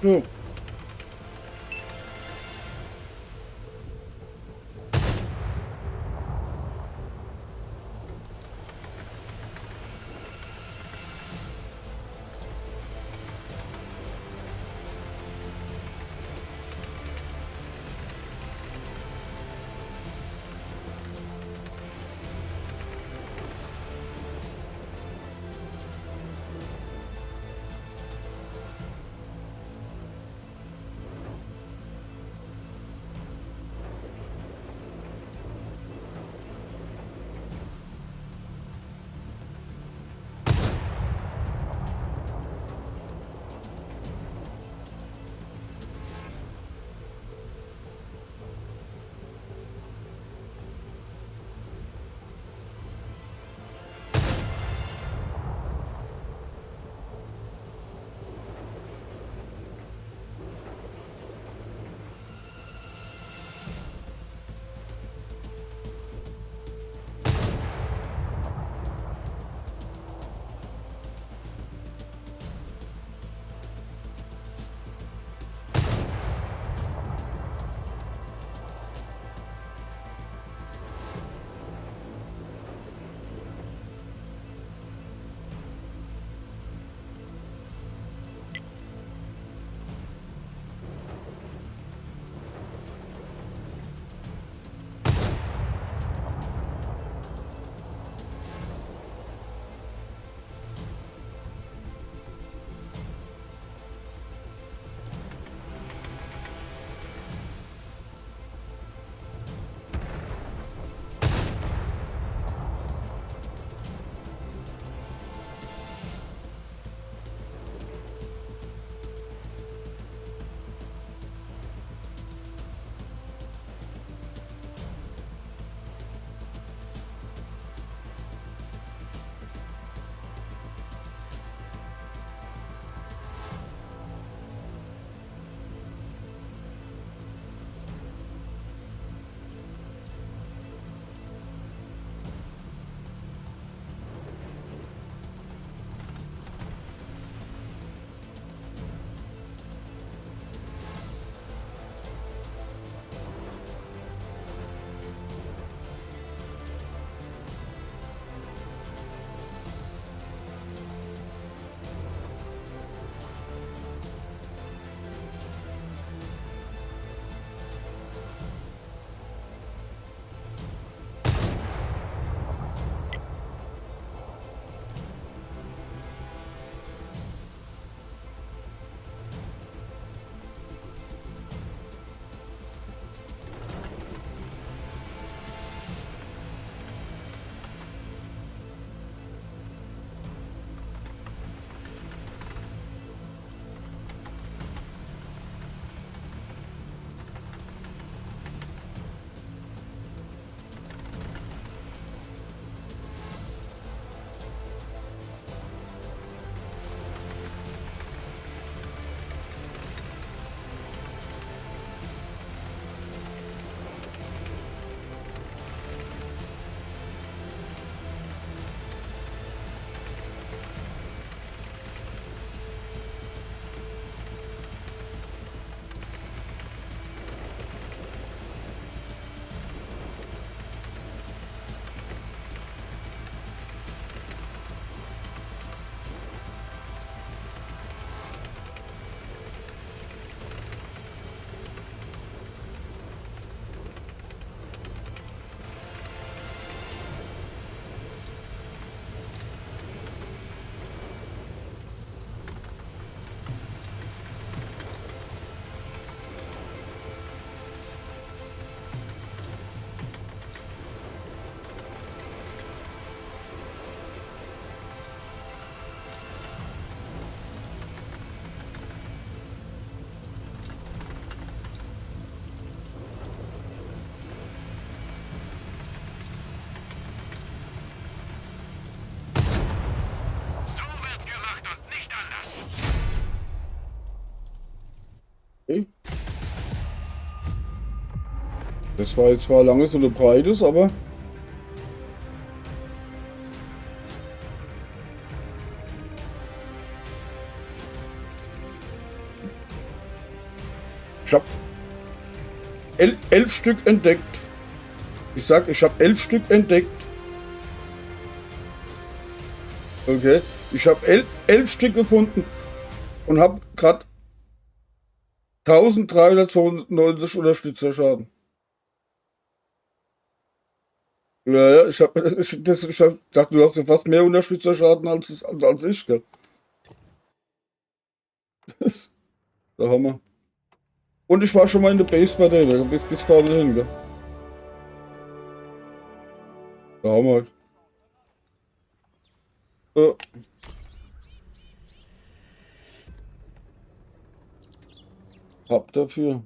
So. Okay. Das war jetzt zwar langes und breites, aber ich habe 11 Stück entdeckt. Ich sag, ich habe 11 Stück entdeckt. Okay, ich habe 11 Stück gefunden und habe gerade 1392 Unterstützerschaden. Ja, ich dachte, du hast ja fast mehr Unterstützerschaden als ich, gell? Da haben wir. Und ich war schon mal in der Base bei denen, bis vorne hin, gell? Da haben wir. Ja. Hab dafür.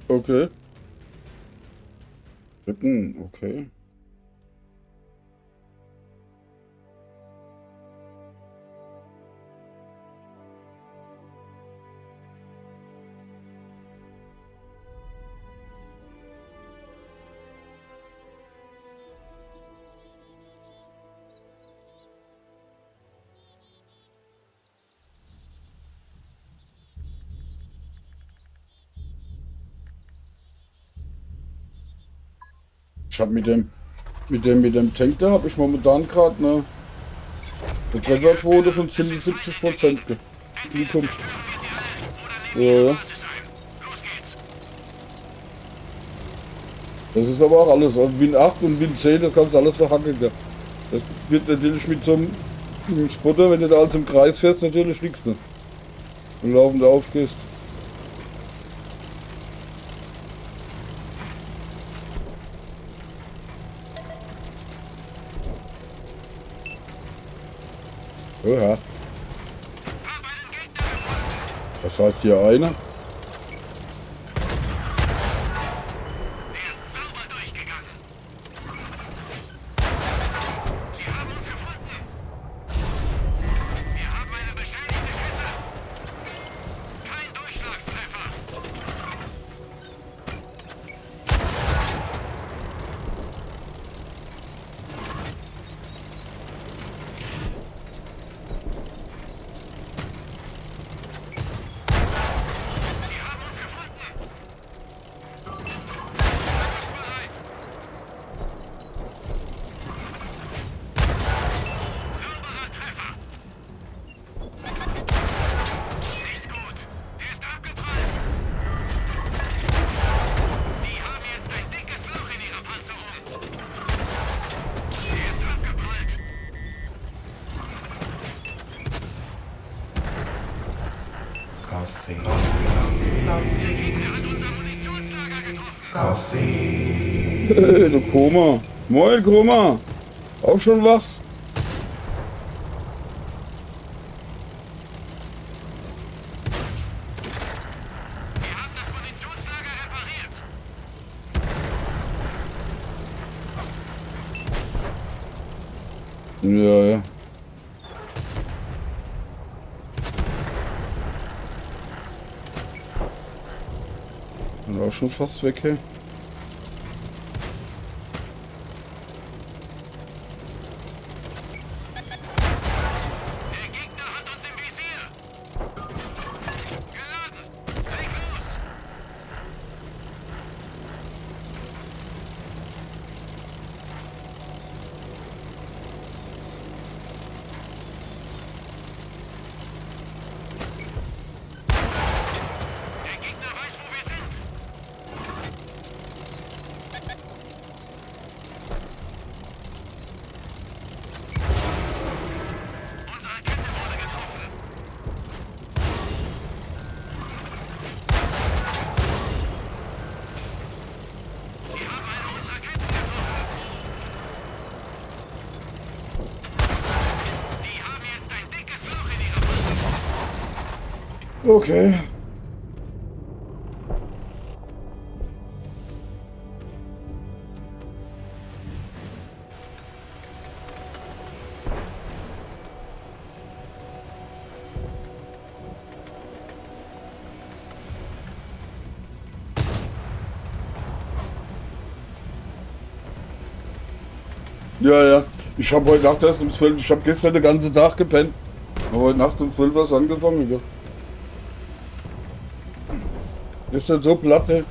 Okay. Okay. Ich habe mit dem Tank da habe ich momentan gerade eine Trefferquote von 75% bekommen. Ja. Das ist aber auch alles. Win 8 und Win 10, das kannst du alles verhacken. Das wird natürlich mit so einem Spotter, wenn du da alles im Kreis fährst, natürlich nichts mehr. Und laufend aufgehst. Ja. Was heißt hier einer? Hey, du Koma. Moin, Koma. Auch schon was? Wir haben das Munitionslager repariert. Ja, ja. Und auch schon fast weg, hey. Der Gegner hat uns im Visier. Geladen. Leg los. Der Gegner weiß, wo wir sind. Unsere Rakete wurde getroffen. Sie haben eine unserer Raketen getroffen. Die haben jetzt ein dickes Loch in ihrer Panzer. Okay. Ja, ja. Ich habe heute Nacht erst um 12, ich habe gestern den ganzen Tag gepennt. Aber heute Nacht um 12 was angefangen. Ja. Ist das so platt, ey?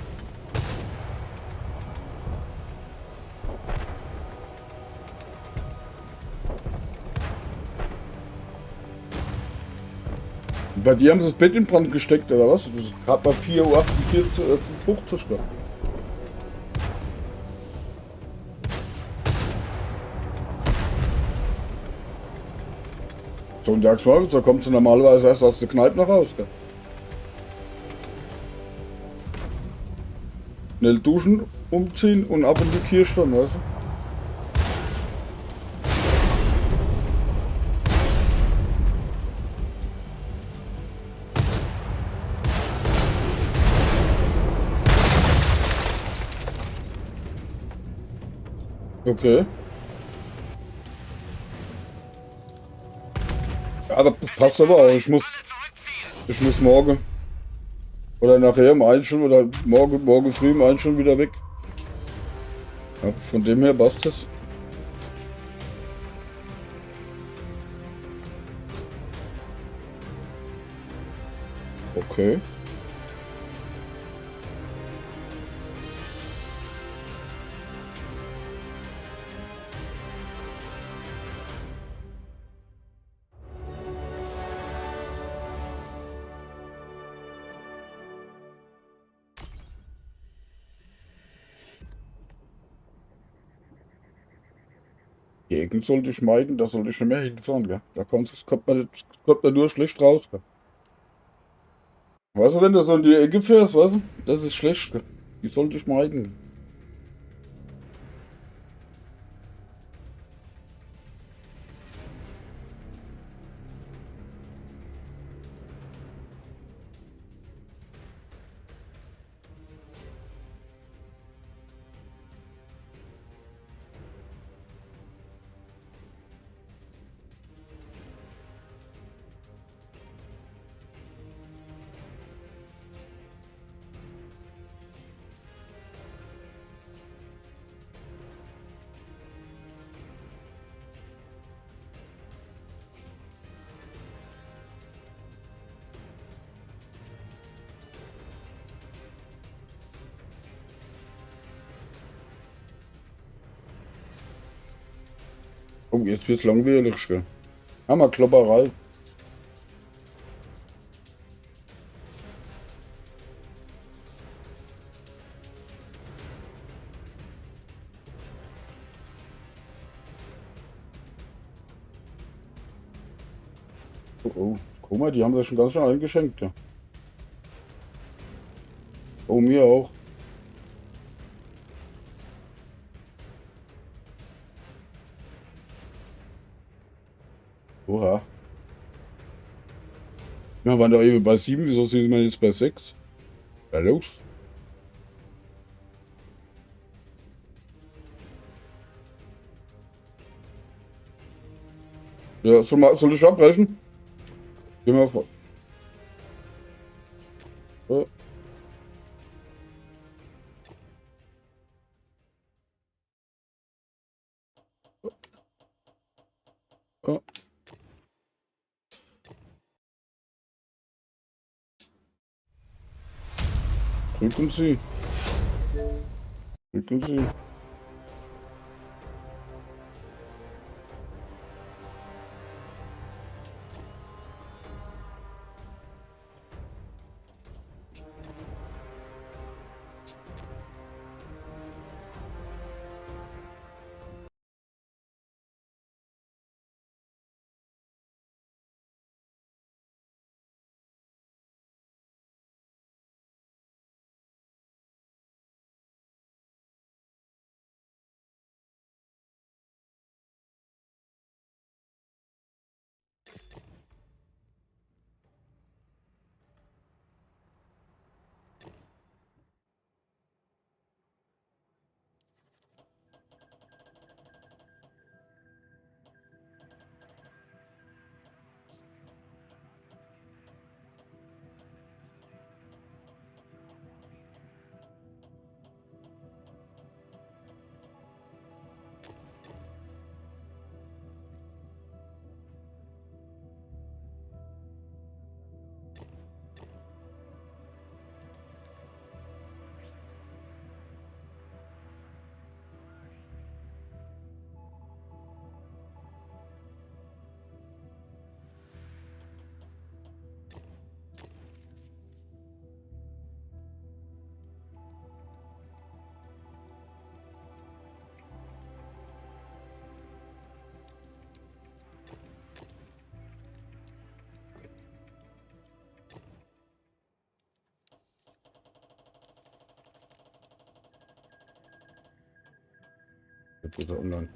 Und bei dir haben sie das Bett in Brand gesteckt, oder was? Das hat bei 4:48 Uhr gehabt. Sonntagsmorgens, da kommst du normalerweise erst aus der Kneipe nach Hause. Gell? Schnell duschen, umziehen und ab in die Kirche dann, weißt du? Okay. Ja, das passt aber auch. Ich muss morgen oder nachher um 1 schon oder morgen früh um 1 schon wieder weg. Ja, von dem her passt das. Okay. Gegend sollte ich meiden, da sollte ich nicht mehr hinfahren, gell? Da kommt man nur schlecht raus, gell? Weißt du, wenn du so in die Ecke fährst, weißt du, das ist schlecht, gell? Die sollte ich meiden. Oh, jetzt wird's langweilig, gell? Hammer Klopperei. Oh, oh. Guck mal, die haben das schon ganz schön eingeschenkt, ja. Oh, mir auch. Oha. Wir waren doch eben bei 7, wieso sind wir jetzt bei 6? Ja, los. Ja, soll ich abbrechen? Gehen wir auf. Oh. Drücken Sie. Drücken Sie. Jetzt ist er online.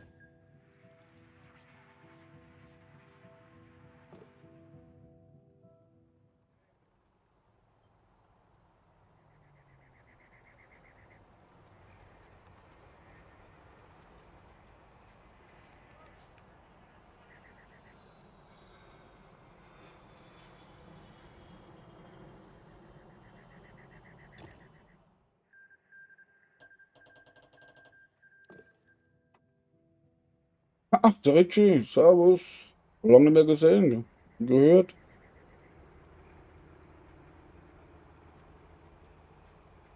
Ach, der Richie, servus. Lange nicht mehr gesehen, gehört.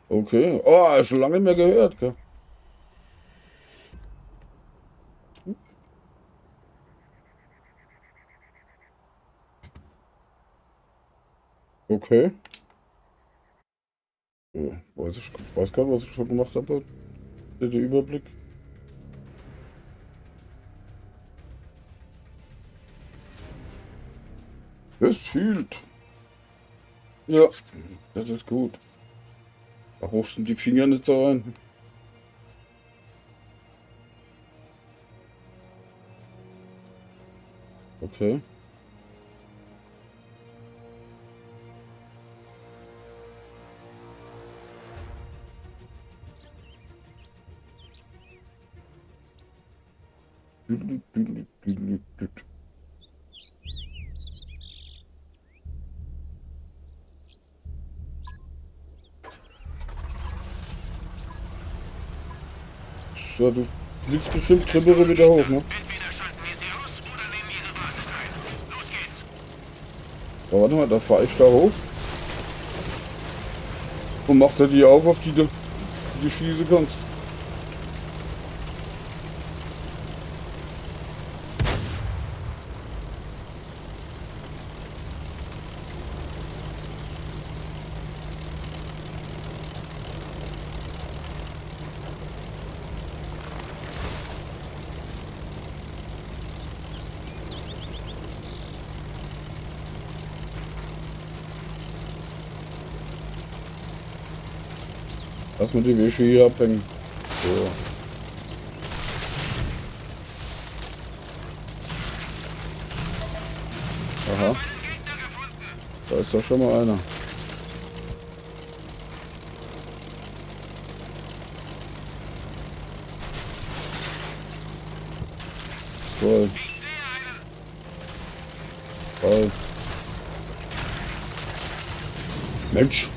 Okay. Oh, schon lange nicht mehr gehört, gell? Okay. Ja, weiß gar nicht, was ich schon gemacht habe. Der Überblick. Es fühlt. Ja, das ist gut. Da hochst du die Finger nicht so rein. Okay. So, du fliegst bestimmt Treppe wieder hoch, ne? Entweder schalten wir sie aus oder nehmen ihre Basis ein. Los geht's. Aber warte mal, da fahre ich da hoch. Und mach da die auf die du schießen kannst. Lass mal die Wäsche hier abhängen. So. Aha. Da ist doch schon mal einer. Toll. Toll. Mensch.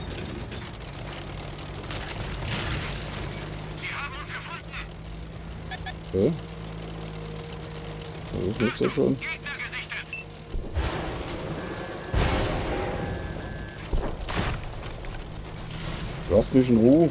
Okay. Das ist nicht so schön. Gegner Lass mich in Ruhe.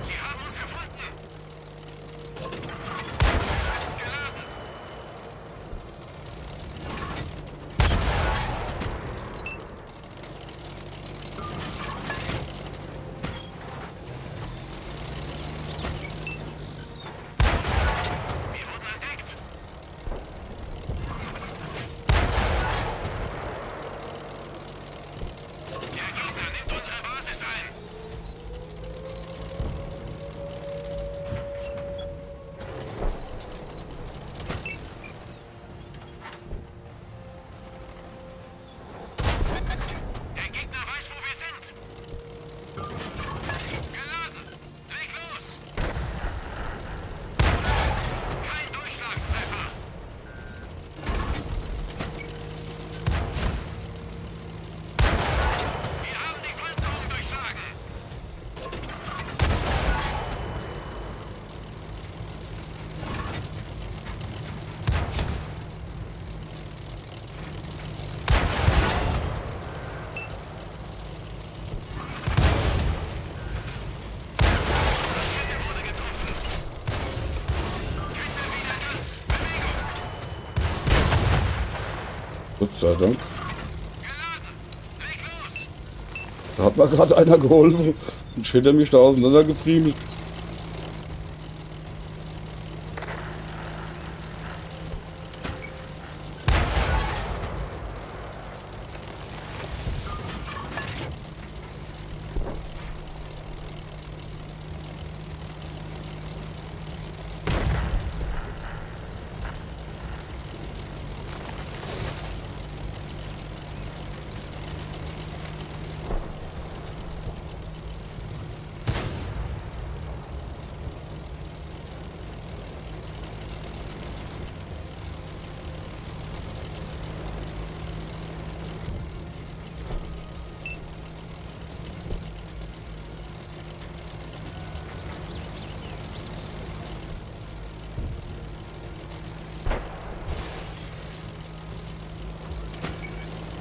Sie haben uns gefunden. Geladen. Wir wurden entdeckt. Der Gegner nimmt unsere Basis ein. Der Gegner weiß, wo wir sind. Geladen. Leg los. Kein Durchschlagstreffer. Wir haben die Panzerung durchschlagen. Kette wurde getroffen. Kette wieder ganz. Bewegung. Gott sei Dank. Geladen. Leg los. Da hat mir gerade einer geholfen. Und ich hätte mich da auseinandergepriemelt.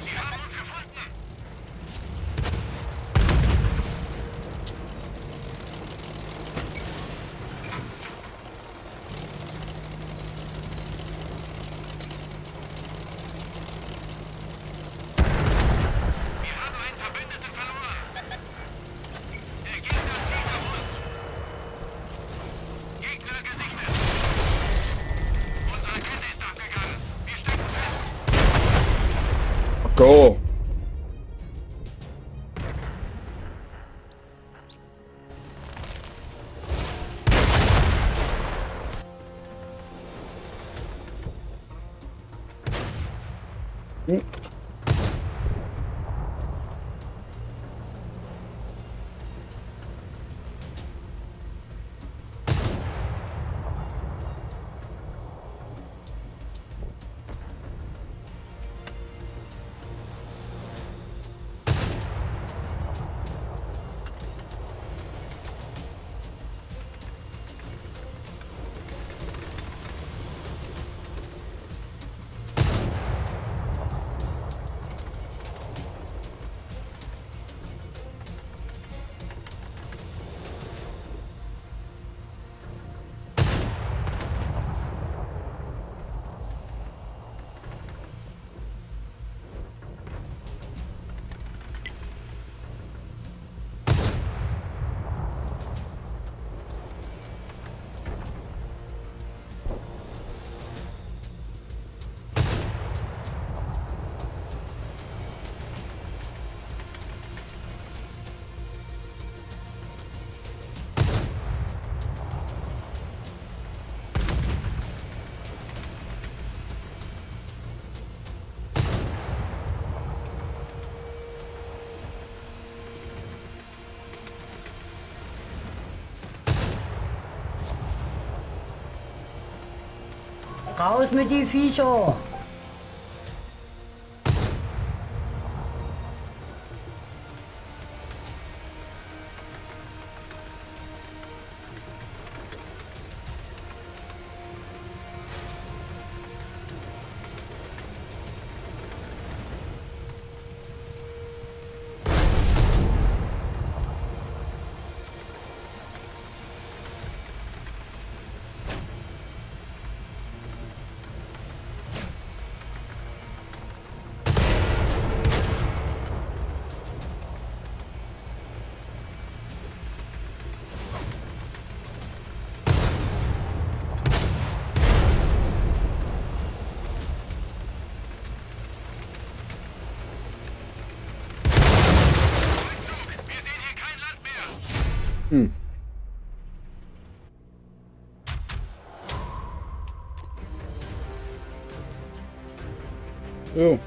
Sie haben uns gefunden. Wir haben einen Verbündeten verloren. Der Gegner zieht auf uns. Gegner gesichtet. Unsere Kette ist abgegangen. Wir stecken fest. Go! Raus mit die Viecher. Wir sehen hier kein Land mehr. Hm. Jo.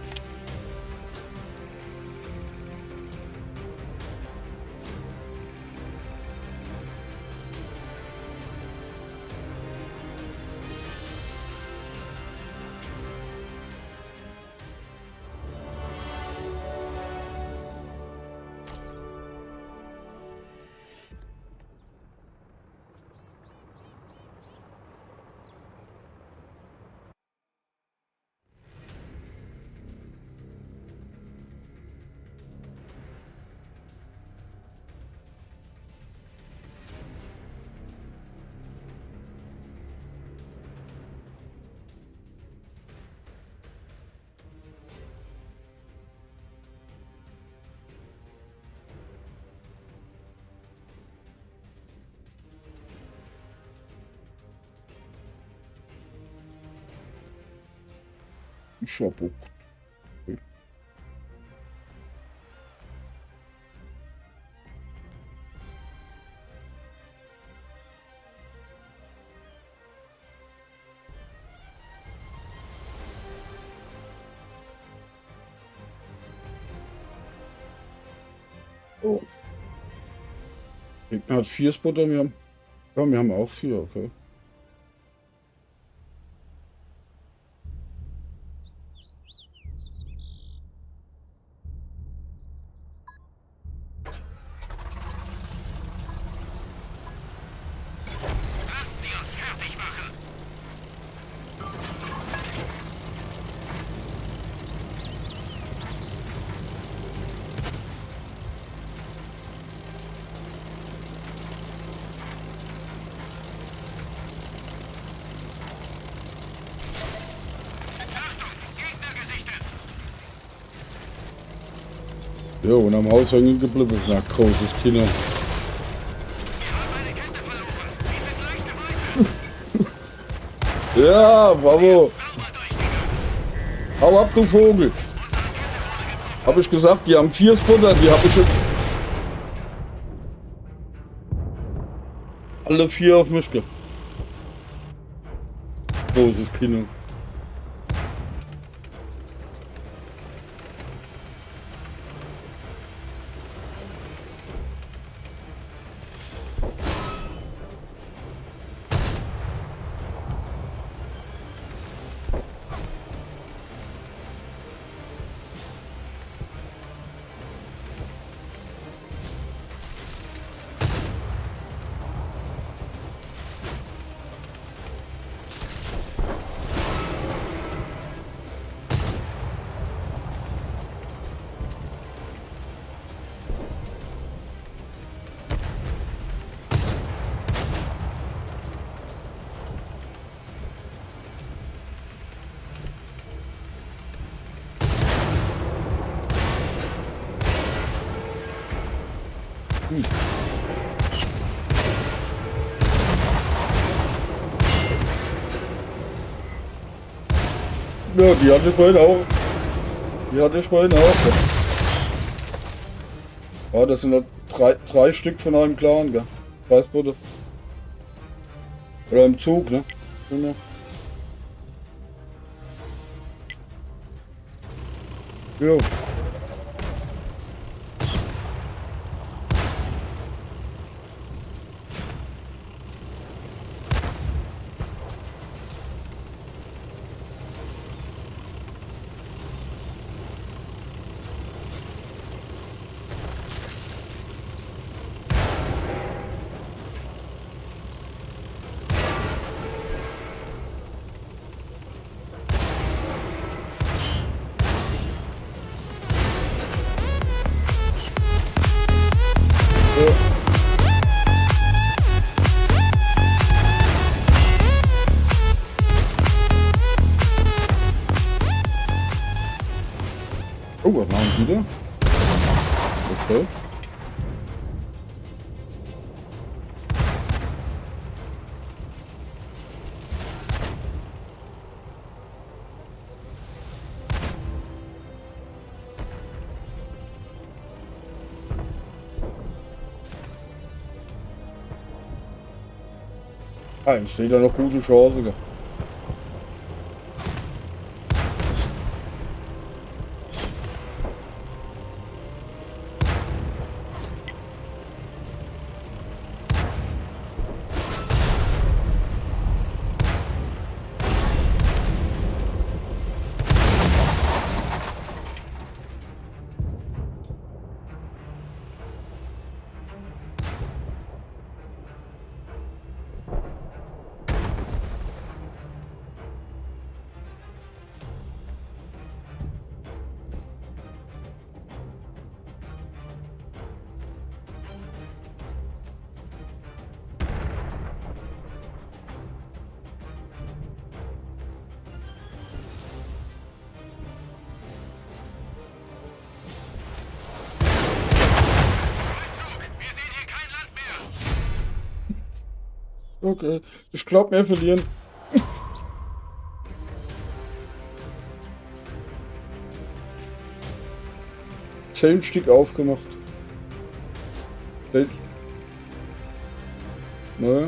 Schabuck. Oh. Gegner hat 4 Spotter, wir haben auch 4, okay. Lasst sie uns fertig machen. Achtung, Gegner gesichtet. Ja, und am Haus hängen geblieben. Na, großes Kino. Wir haben eine Kette verloren. Wir sind gleich dabei. Ja, bravo. Sauber durchgegangen. Hau ab, du Vogel. Hab ich gesagt, die haben 4 Spotter, die habe ich schon. Alle 4 auf mich gehabt. Großes Kino. Ja, die hatte ich vorhin auch. Die hatte ich vorhin auch. Ja, das sind halt drei Stück von einem Clan, gell? Weißbote. Oder im Zug, ne? Genau. Jo. Oh, was machen die da? Okay. Ah, ich sehe da noch gute Chancen. Gell? Wir sehen hier kein Land mehr. Okay, ich glaube, wir verlieren. 10 Stück aufgemacht. Hält. Ne?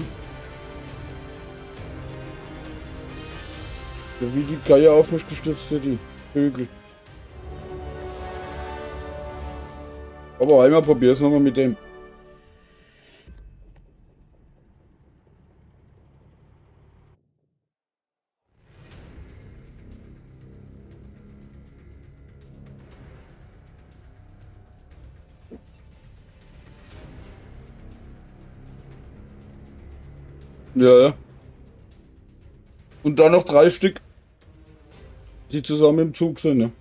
Ja, wie die Geier auf mich gestürzt hat, die Vögel. Aber einmal probier's nochmal mit dem. Ja, ja. Und dann noch 3 Stück, die zusammen im Zug sind, ne?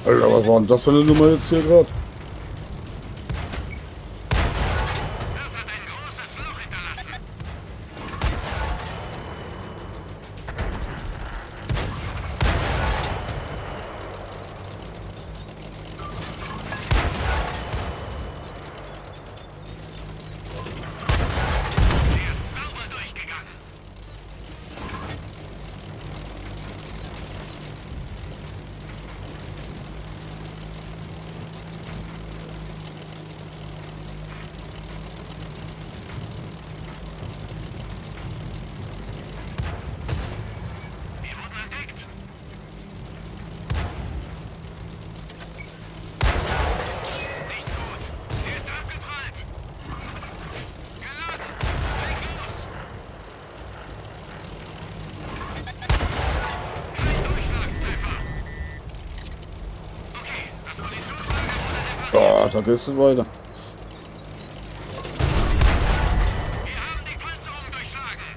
Alter, was war denn das für eine Nummer jetzt hier gerade? Das hat ein großes Loch hinterlassen. Er ist sauber durchgegangen. Wir wurden entdeckt. Nicht gut. Er ist abgeprallt. Geladen. Leg los. Kein Durchschlagstreffer. Okay, das Munitionslager wurde repariert. Ja, da geht's dann weiter. Wir haben die Panzerung durchschlagen.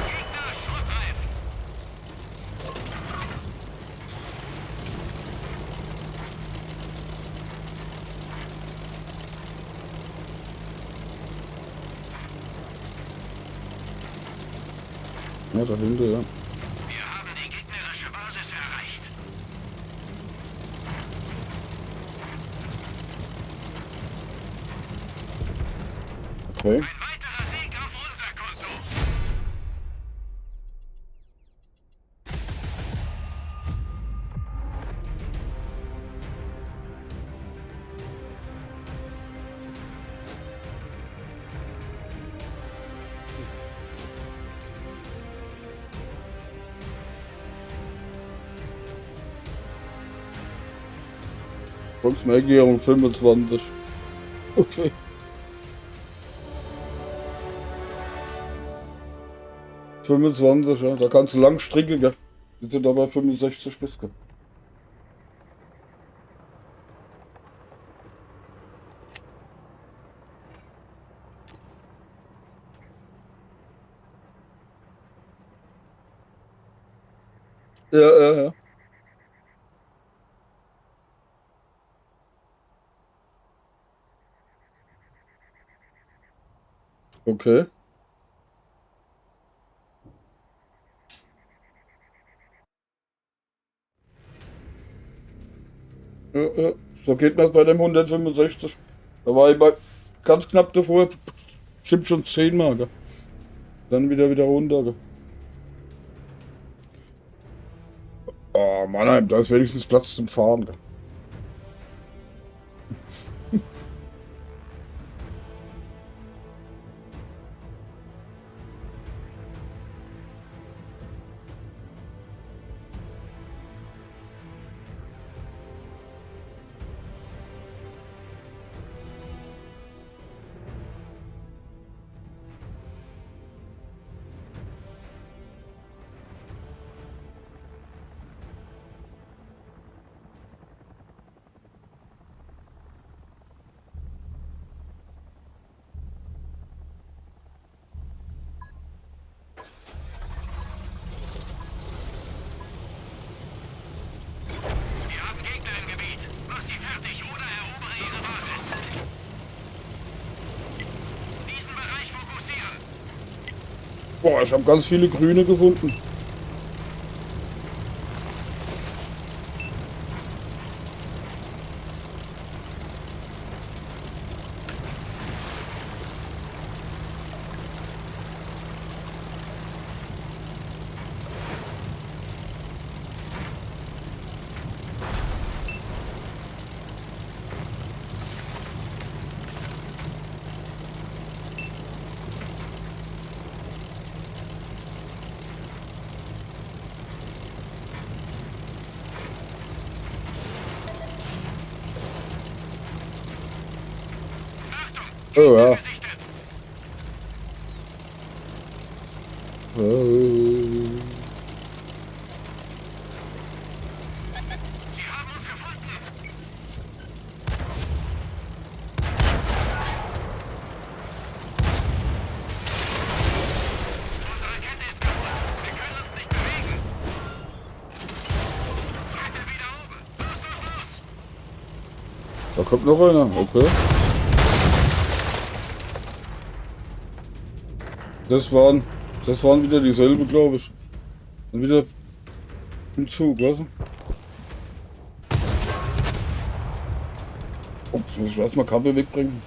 Gegner schrottreif. Ja, dahinter, ja. Wir haben die gegnerische Basis erreicht. Okay. Ein weiterer Sieg auf unser Konto. Volksmerkierung 25. Okay. ...25, ja. Da kannst du lang stricken, gell. Die sind aber 65 bis, gell. Ja. Okay. Ja. So geht das bei dem 165. Da war ich bei ganz knapp davor, bestimmt schon 10 Mal, gell. Dann wieder runter, gell. Oh Mannheim, da ist wenigstens Platz zum Fahren, gell. Wir haben Gegner im Gebiet. Mach sie fertig oder erobere ihre Basis. Diesen Bereich fokussieren. Boah, ich habe ganz viele Grüne gefunden. Achtung! Oh ja. Gesichtet. Sie haben uns gefunden. Unsere Kette kommt noch einer, okay. Das waren wieder dieselbe, glaube ich. Und wieder im Zug, weißt du? Oh, jetzt muss ich erstmal Kabel wegbringen.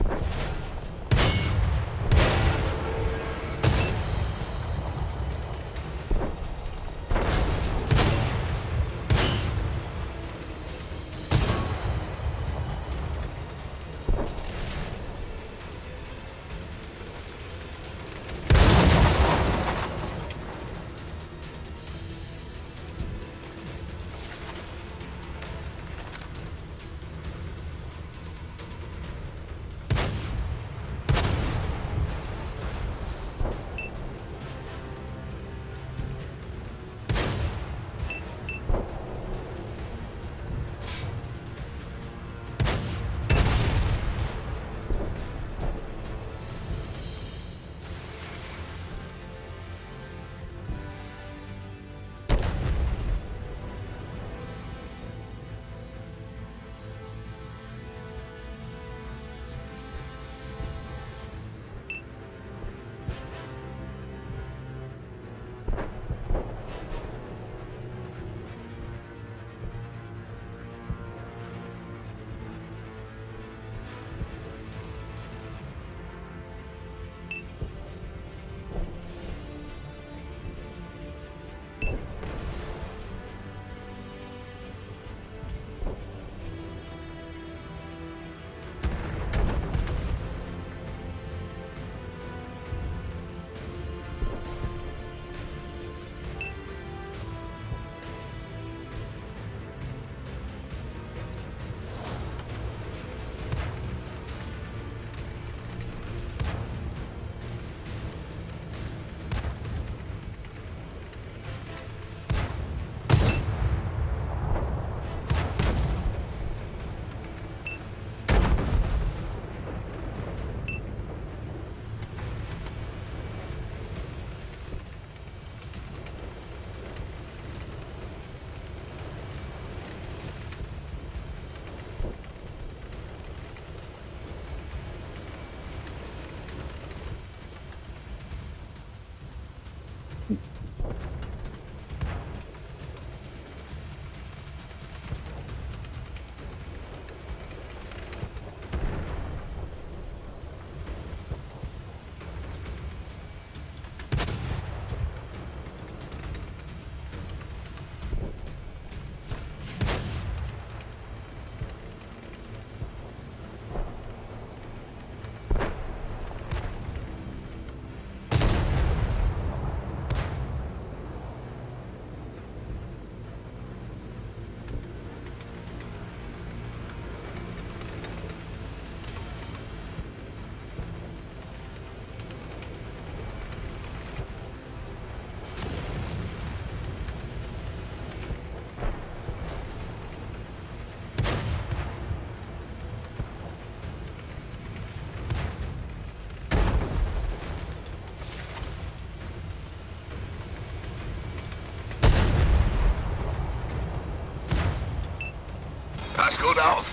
Pass gut auf.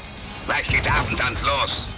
Gleich geht der Affentanz los.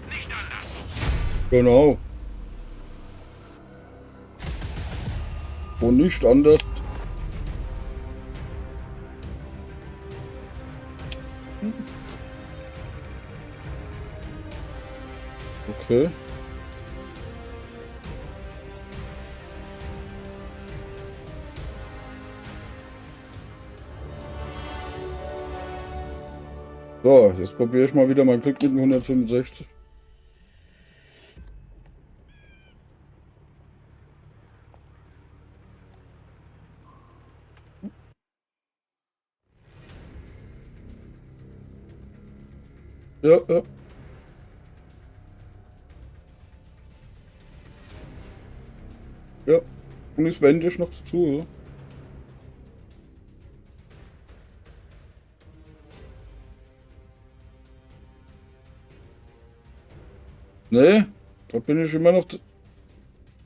Nicht anders. Genau. und nicht anders. Okay. So, jetzt probiere ich mal wieder mein Glück mit dem 165. Ja, ja. Ja. Und ist wendig noch dazu, ja. Nee, da bin ich immer noch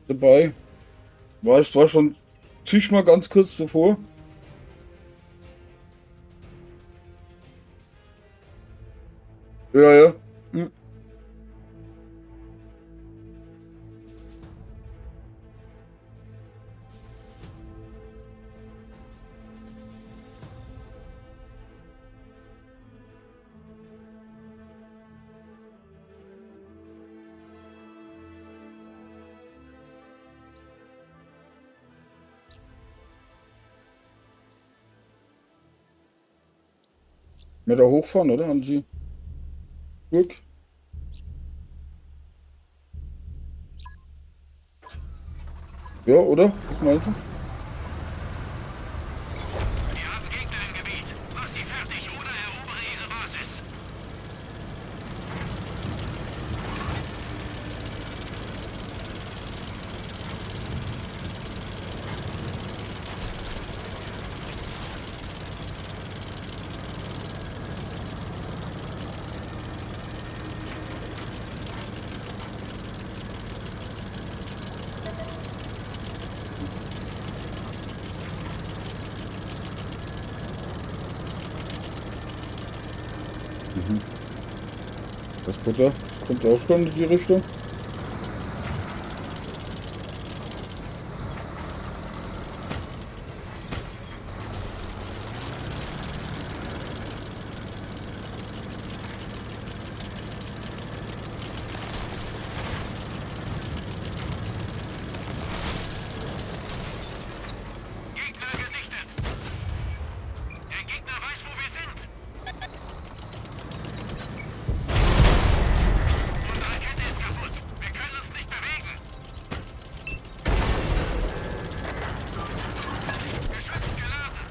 dabei. War schon zigmal ganz kurz davor. Ja, ja. Hm. Mehr da hochfahren, oder? Haben Sie Glück? Ja, oder? Was meinst du? Wir haben Gegner im Gebiet. Mach sie fertig oder erobere ihre Basis. Das Butter kommt auch schon in die Richtung. Gegner gesichtet. Der Gegner weiß, wo wir sind. Unsere Kette ist kaputt. Wir können uns nicht bewegen. Geschütz geladen.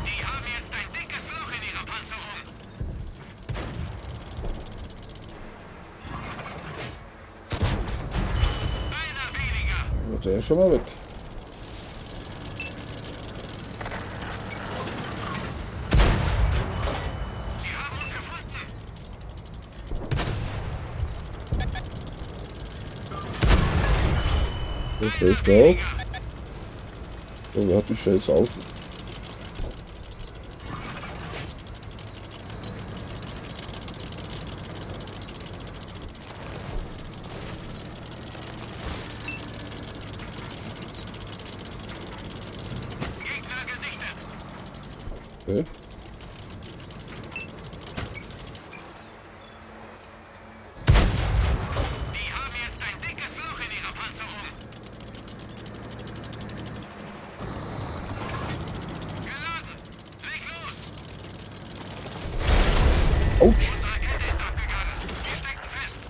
Die haben jetzt ein dickes Loch in ihrer Panzerung. Einer weniger. Ja, der ist schon mal weg. Sie haben uns gefunden. Das schläft auch. So, wer hat mich da jetzt auf? Gegner gesichtet. Okay. Die haben jetzt ein dickes Loch in ihrer Panzerung. Geladen. Leg los. Autsch! Unsere Kette ist abgegangen. Wir stecken fest.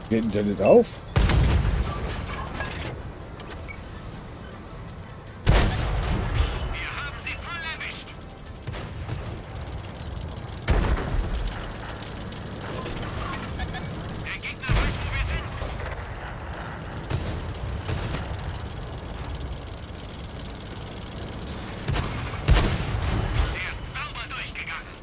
Geht denn der nicht auf? Wir haben sie voll erwischt. Der Gegner weiß, wo wir sind. Der ist sauber durchgegangen.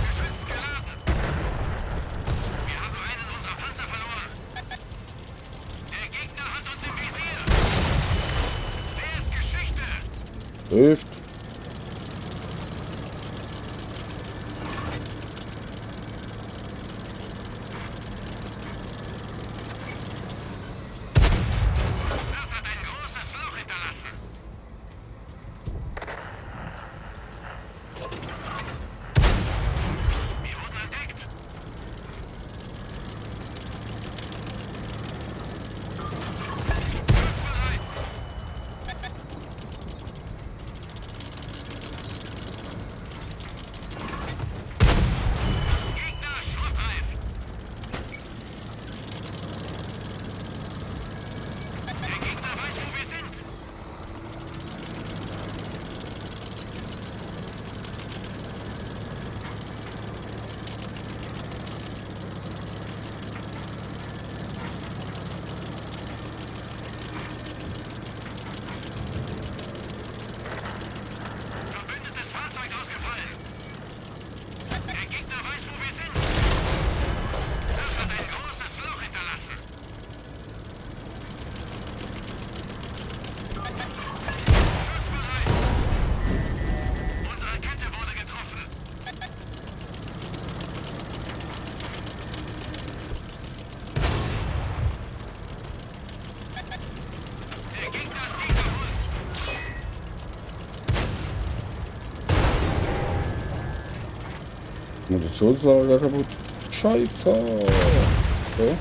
Geschütz geladen. Wir haben einen unserer Panzer verloren. Der Gegner hat uns im Visier. Der ist Geschichte. Hilft. Das hat ein großes Loch hinterlassen. Wir wurden entdeckt. Bereit. Gegner schrottreif. Der Gegner weiß, wo wir sind. Verbündetes Fahrzeug ausgefallen. Der Gegner weiß, wo wir sind. Das hat ein großes Loch hinterlassen. Schussbereit. Unsere Kette wurde getroffen. Der Gegner zieht auf uns. Munitionslager kaputt. Scheiße. Okay.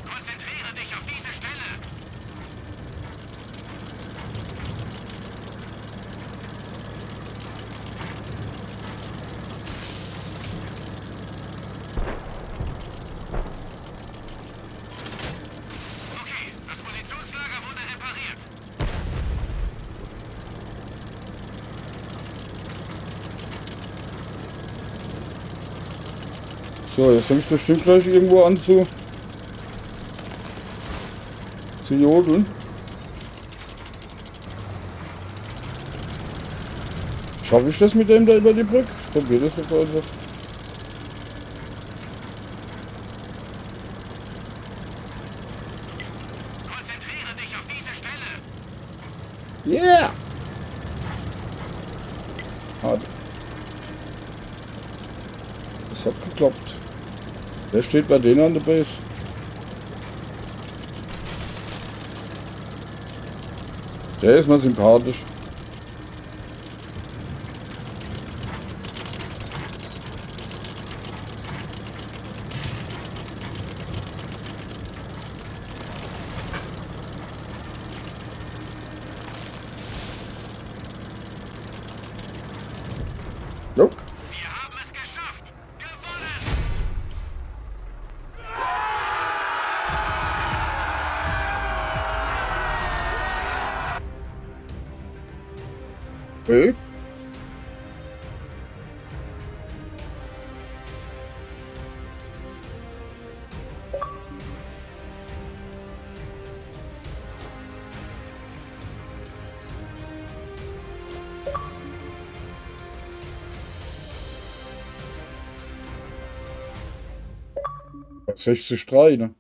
Konzentriere dich auf diese Stelle. Okay, das Munitionslager wurde repariert. So, jetzt fängt bestimmt gleich irgendwo an zu jodeln. Schaffe ich das mit dem da über die Brücke? Ich probiere das jetzt einfach. Konzentriere dich auf diese Stelle. Yeah! Hat. Das hat geklappt. Wer steht bei denen an der Base? Der ist mal sympathisch. Nope. Wir haben es geschafft. Gewonnen. Okay. Bei 60,3, ne?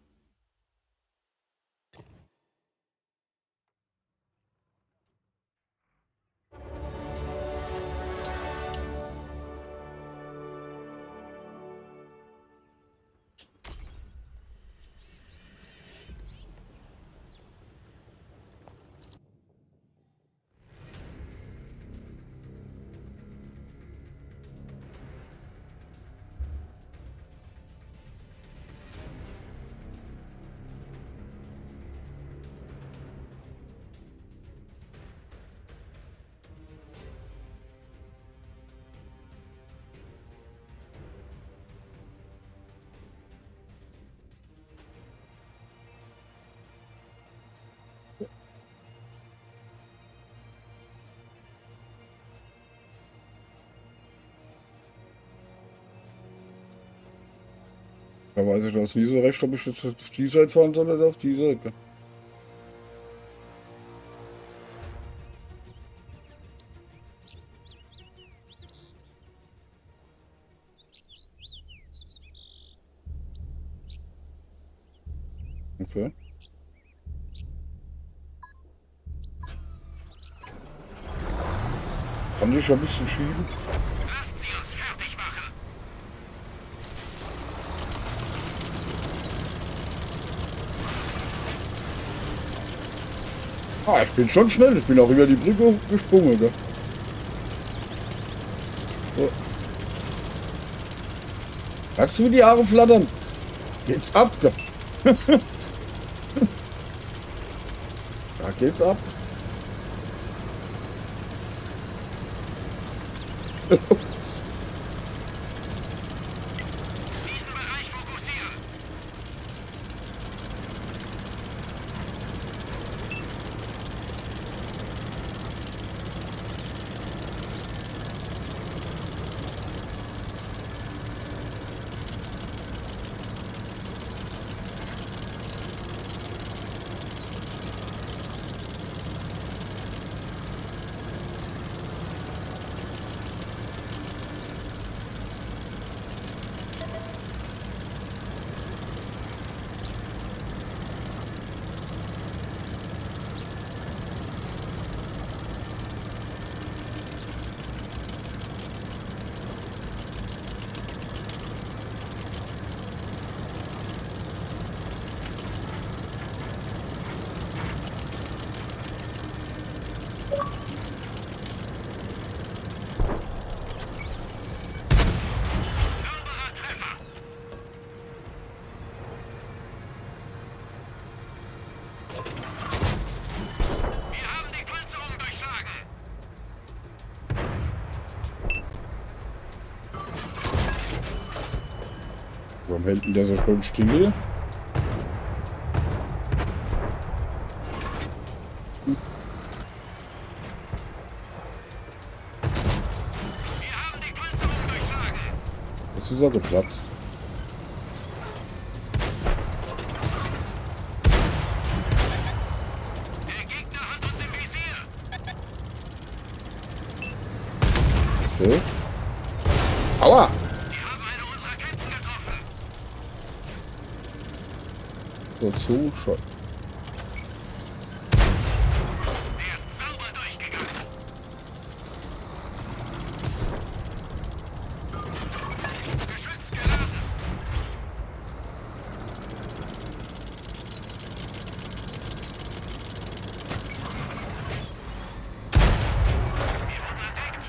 Da weiß ich das nie so recht, ob ich jetzt auf die Seite fahren soll oder auf die Seite. Okay. Kann ich ein bisschen schieben? Lasst sie uns fertig machen. Ah, ich bin schon schnell. Ich bin auch über die Brücke gesprungen. Gell? So. Merkst du, wie die Haare flattern? Geht's ab. Gell? Da geht's ab. Diesen Bereich fokussieren. Sauberer Treffer. Wir haben die Panzerung durchschlagen. Warum hält denn der so schön still hier? Wir haben die Panzerung durchschlagen. Jetzt ist er geplatzt. Der Gegner hat uns im Visier. Okay. Aua! Wir haben eine unserer Ketten getroffen. Dazu schon. Er ist sauber durchgegangen. Geschütz geladen. Wir wurden entdeckt.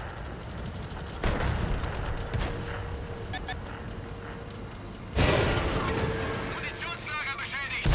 Munitionslager beschädigt.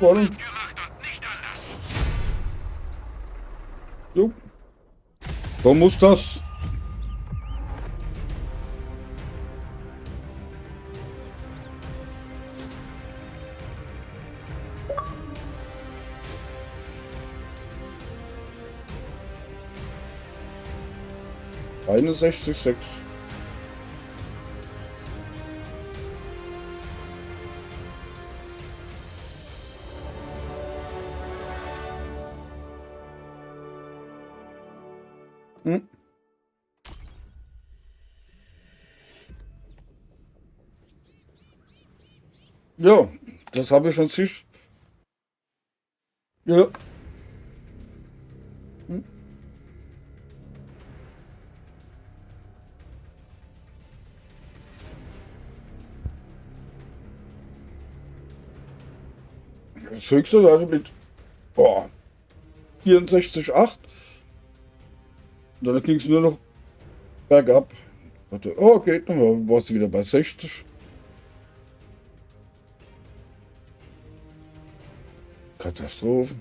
wollen. gemacht und nicht anders. So. So muss das. Eine 60,6. Hm. Ja, das habe ich schon sich. Ja. Hm. Das höchste also mit 64,8. Dann ging es nur noch bergab. Warte, oh, geht noch, warst du wieder bei 60. Katastrophe.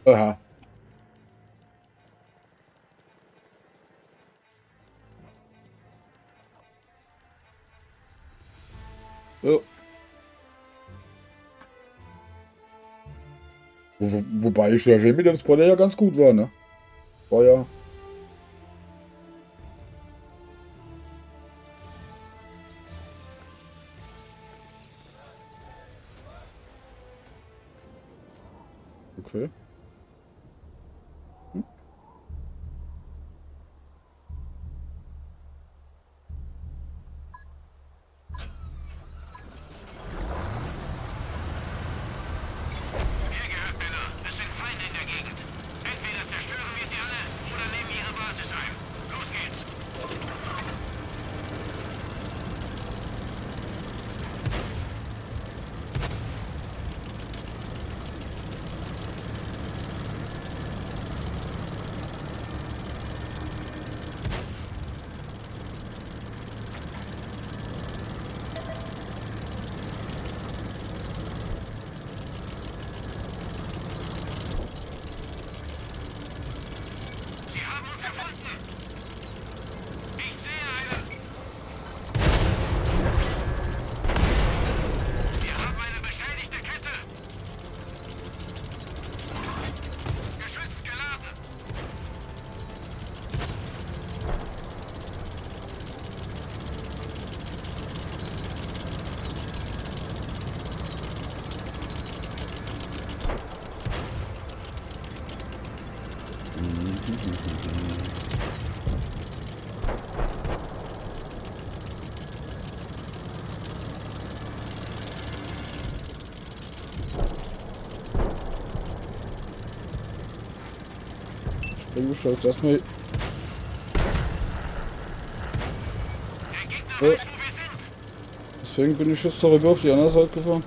Aha. Ja. Wobei ich ja mit dem Spoiler ja ganz gut war, ne? War ja. Okay. Mir gehört, Männer. Es sind Feinde in der Gegend. Entweder zerstören wir sie alle oder nehmen ihre Basis ein. Los geht's. Sie haben uns gefunden. Ich sehe einen. Wir haben eine beschädigte Kette. Geschütz geladen. Ich schaut erstmal. Der Gegner Ja. weiß, wo wir sind. Deswegen bin ich jetzt darüber auf die andere Seite gefahren.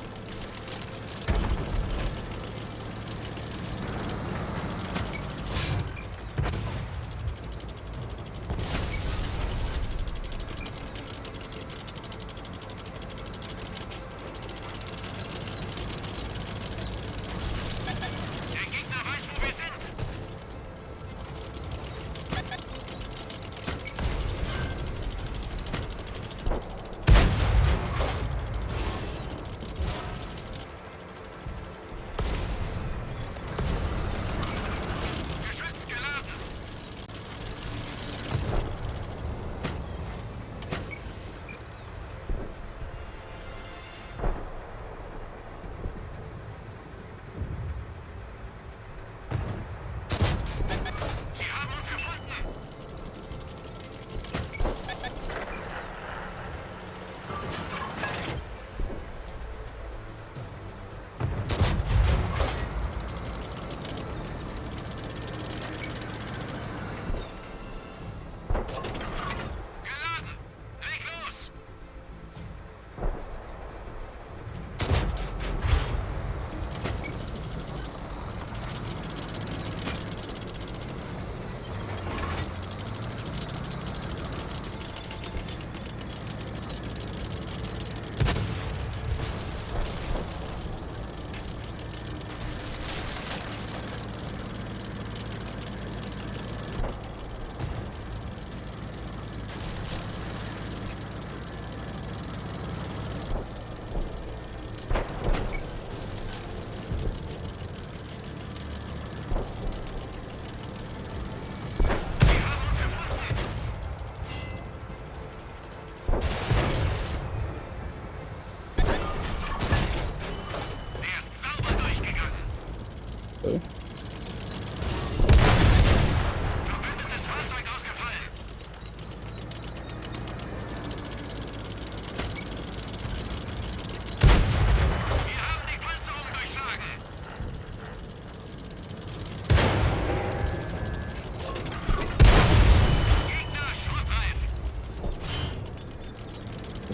Der Gegner weiß, wo wir sind.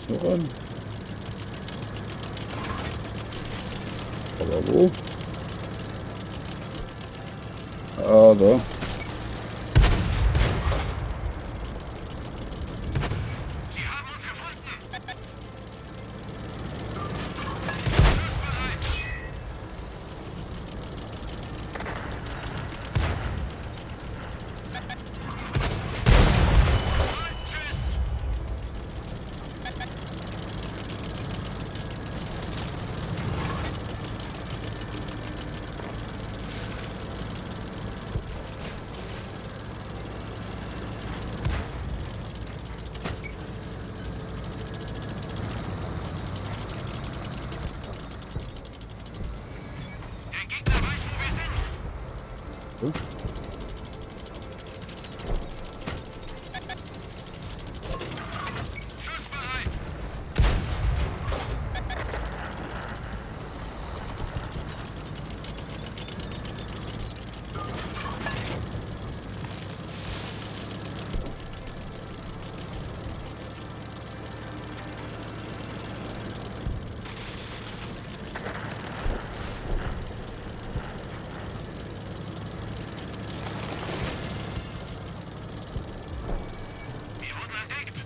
Noch an. Aber wo? Ah, da. Sie haben uns gefunden. Der Gegner weiß, wo wir sind. Hm? Schussbereit. Wir wurden entdeckt.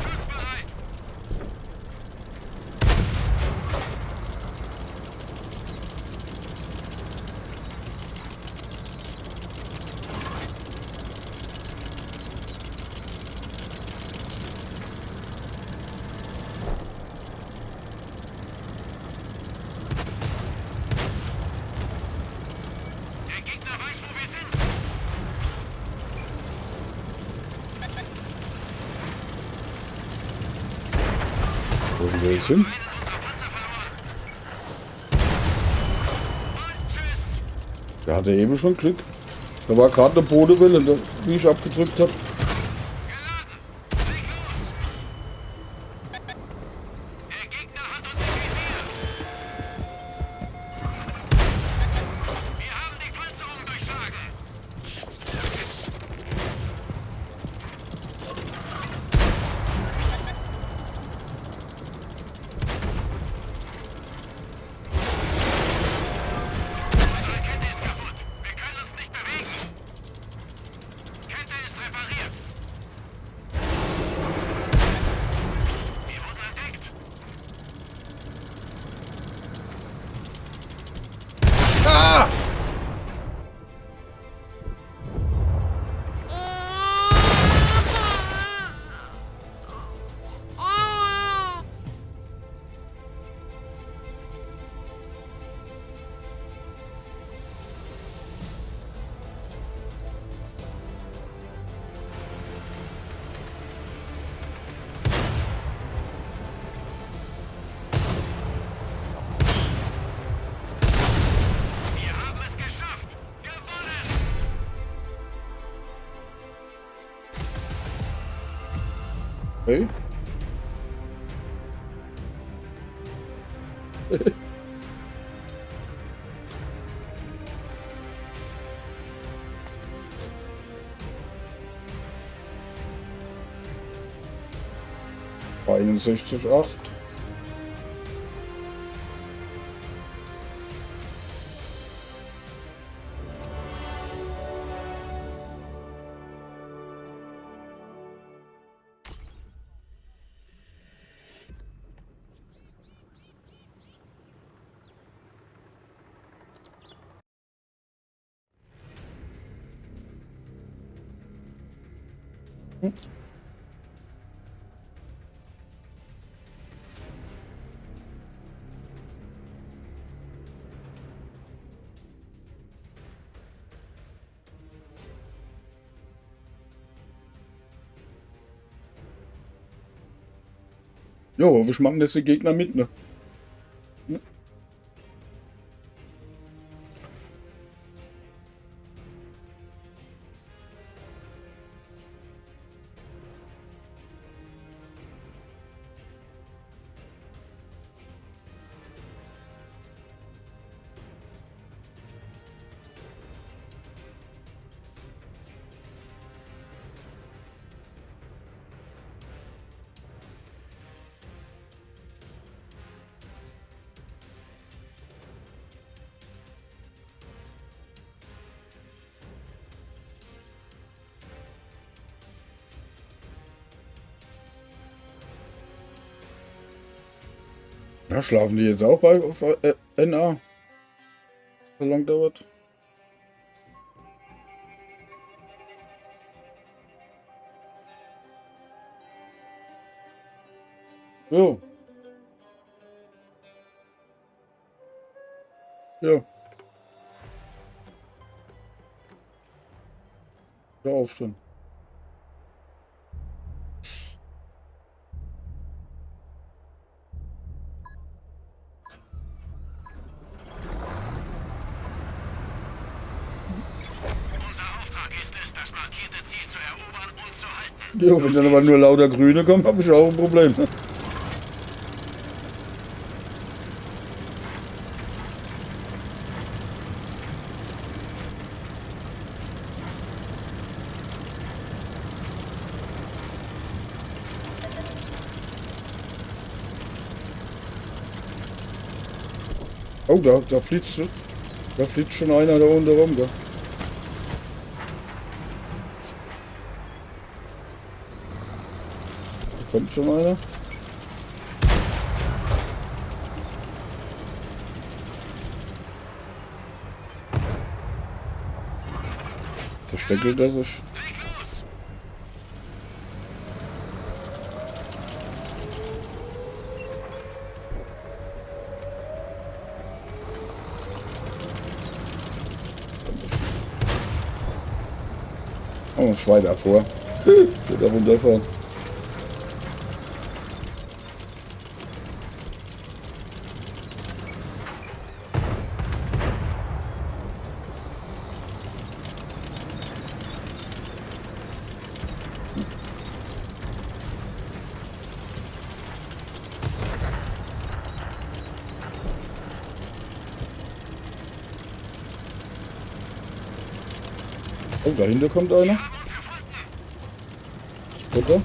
Schussbereit. Der Gegner weiß, wo wir sind. Wo sind wir jetzt hin? Einen unserer Panzer verloren. Und tschüss. Der hatte eben schon Glück. Da war gerade eine Bodewelle, wie ich abgedrückt habe. Geladen. Leg los. Der Gegner hat uns im Visier. Wir haben die Panzerung durchschlagen. Unsere Kette ist kaputt. Wir können uns nicht bewegen. Kette ist repariert. Wir wurden entdeckt. Ah! Wir haben es geschafft. Gewonnen. Hey? (61,8). Jo, hoffentlich machen das die Gegner mit, ne? Ja, schlafen die jetzt auch bei NA? So lang dauert? Jo. Ja. Hör auf schon. Unser Auftrag ist es, das markierte Ziel zu erobern und zu halten. Jo, wenn dann aber nur lauter Grüne kommen, habe ich auch ein Problem. Oh, da fliegt schon einer da unten rum, gell? Da kommt schon einer. Versteckelt er sich. Leg los! Oh, ein Schwein davor. Wird da runterfahren. Oh, dahinter kommt einer. Butter.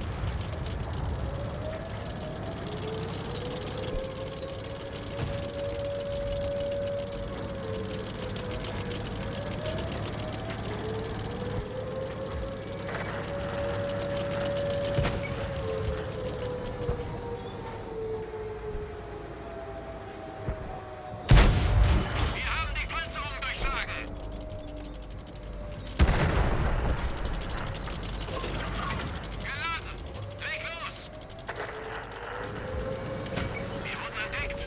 Wir haben die Panzerung durchschlagen. Geladen! Leg los! Wir wurden entdeckt.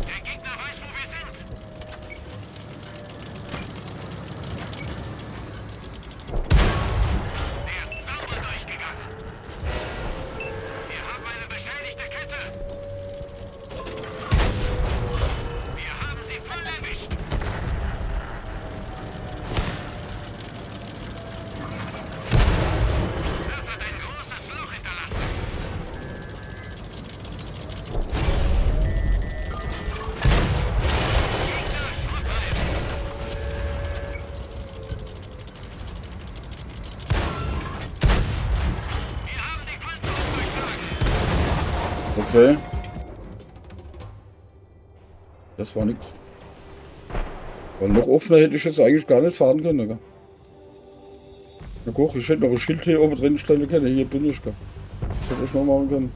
Der Gegner weiß, wo wir sind. Er ist sauber durchgegangen. Wir haben eine beschädigte Kette. Wir haben sie voll erwischt. Das hat ein großes Loch hinterlassen. Gegner Schrottreif. Wir haben die Panzerung durchschlagen. Okay. Das war nix. Weil noch offener hätte ich jetzt eigentlich gar nicht fahren können, gell? Na guck, ich hätte noch ein Schild hier oben drin stellen können. Hier bin ich, gell? Das hätte ich noch machen können.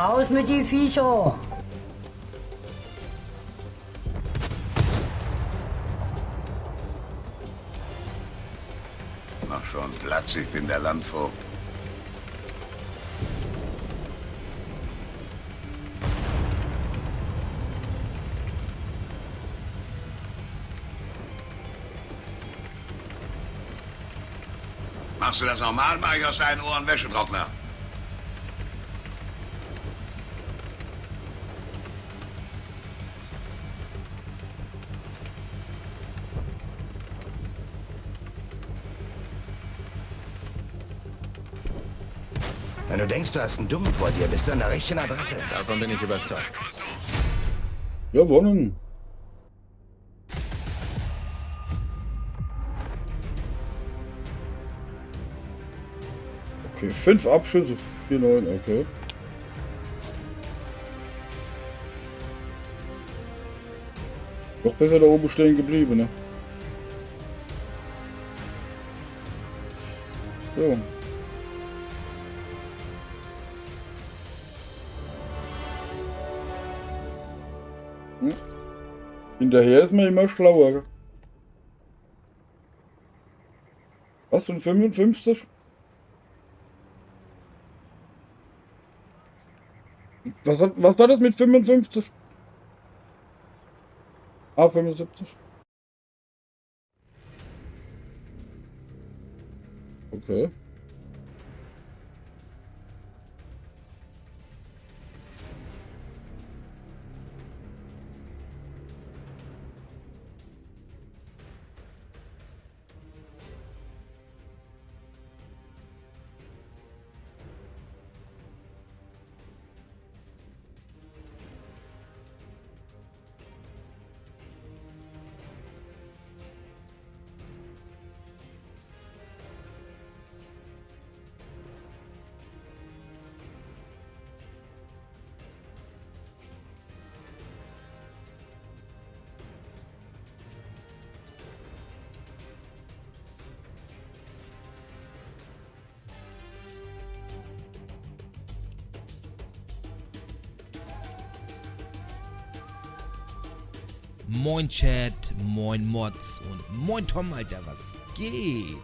Raus mit die Viecher! Mach schon Platz, ich bin der Landvogt. Machst du das normal, mach ich aus deinen Ohren Wäschetrockner. Wenn du denkst, du hast einen Dummen vor dir, bist du an der richtigen Adresse. Davon bin ich überzeugt. Gewonnen. Okay, 5 Abschüsse, 4-9, okay. Doch besser da oben stehen geblieben, ne? So. Hinterher ist man immer schlauer. Was für ein 55? Was war das mit 55? Ah, 75. Okay. Moin Chat, moin Mods und moin Tom, Alter, was geht?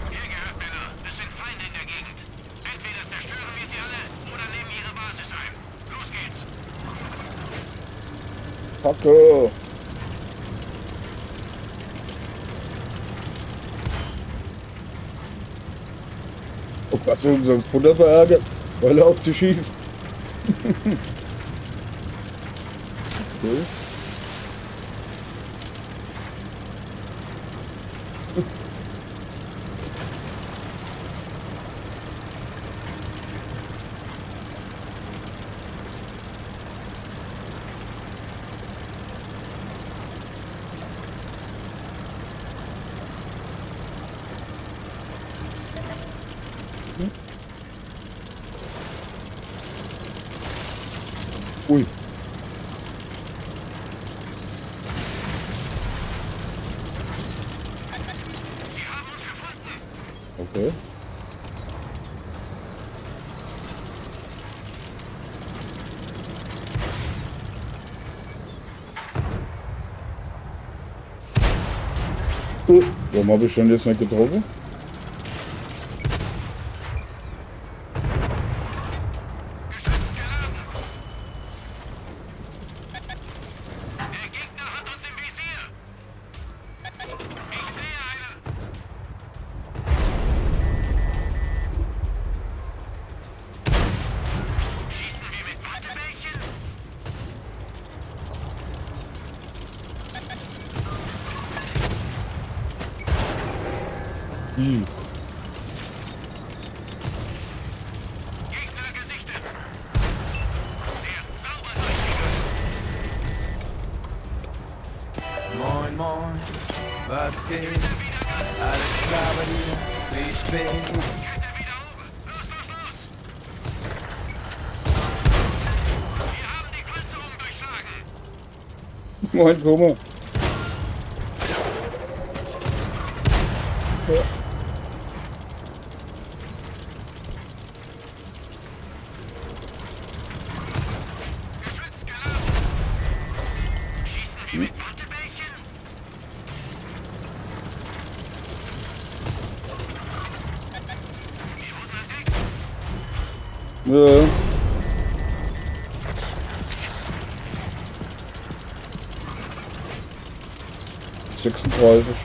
Hier gehört Männer. Es sind Feinde in der Gegend. Entweder zerstören wir sie alle oder nehmen ihre Basis ein. Los geht's. Kacke. Oh, was soll uns Bruder verärgert, weil er auf dich schießt. Okay. Ui. Sie haben uns gefunden. Okay. Warum habe ich schon jetzt nicht getroffen? Der Gegner hat uns im Visier. Ich sehe einen. Schießen wir mit Wattebällchen? Ih. Gegner Was geht? Alles klar bei dir? Wie spät? Moin, guck mal. Ja. Ja. 36.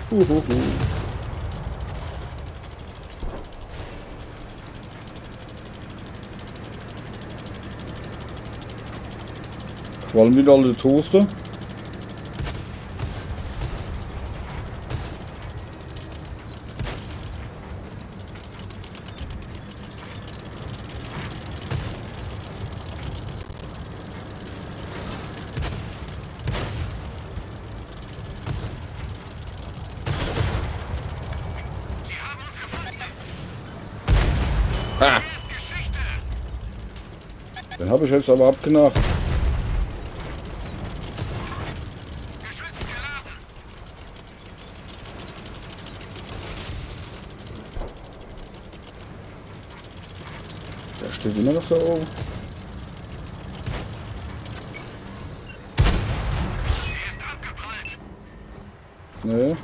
Qualmen wieder alle Toaster. Ah. Den habe ich jetzt aber abgenagt. Der steht immer noch da oben. Nee.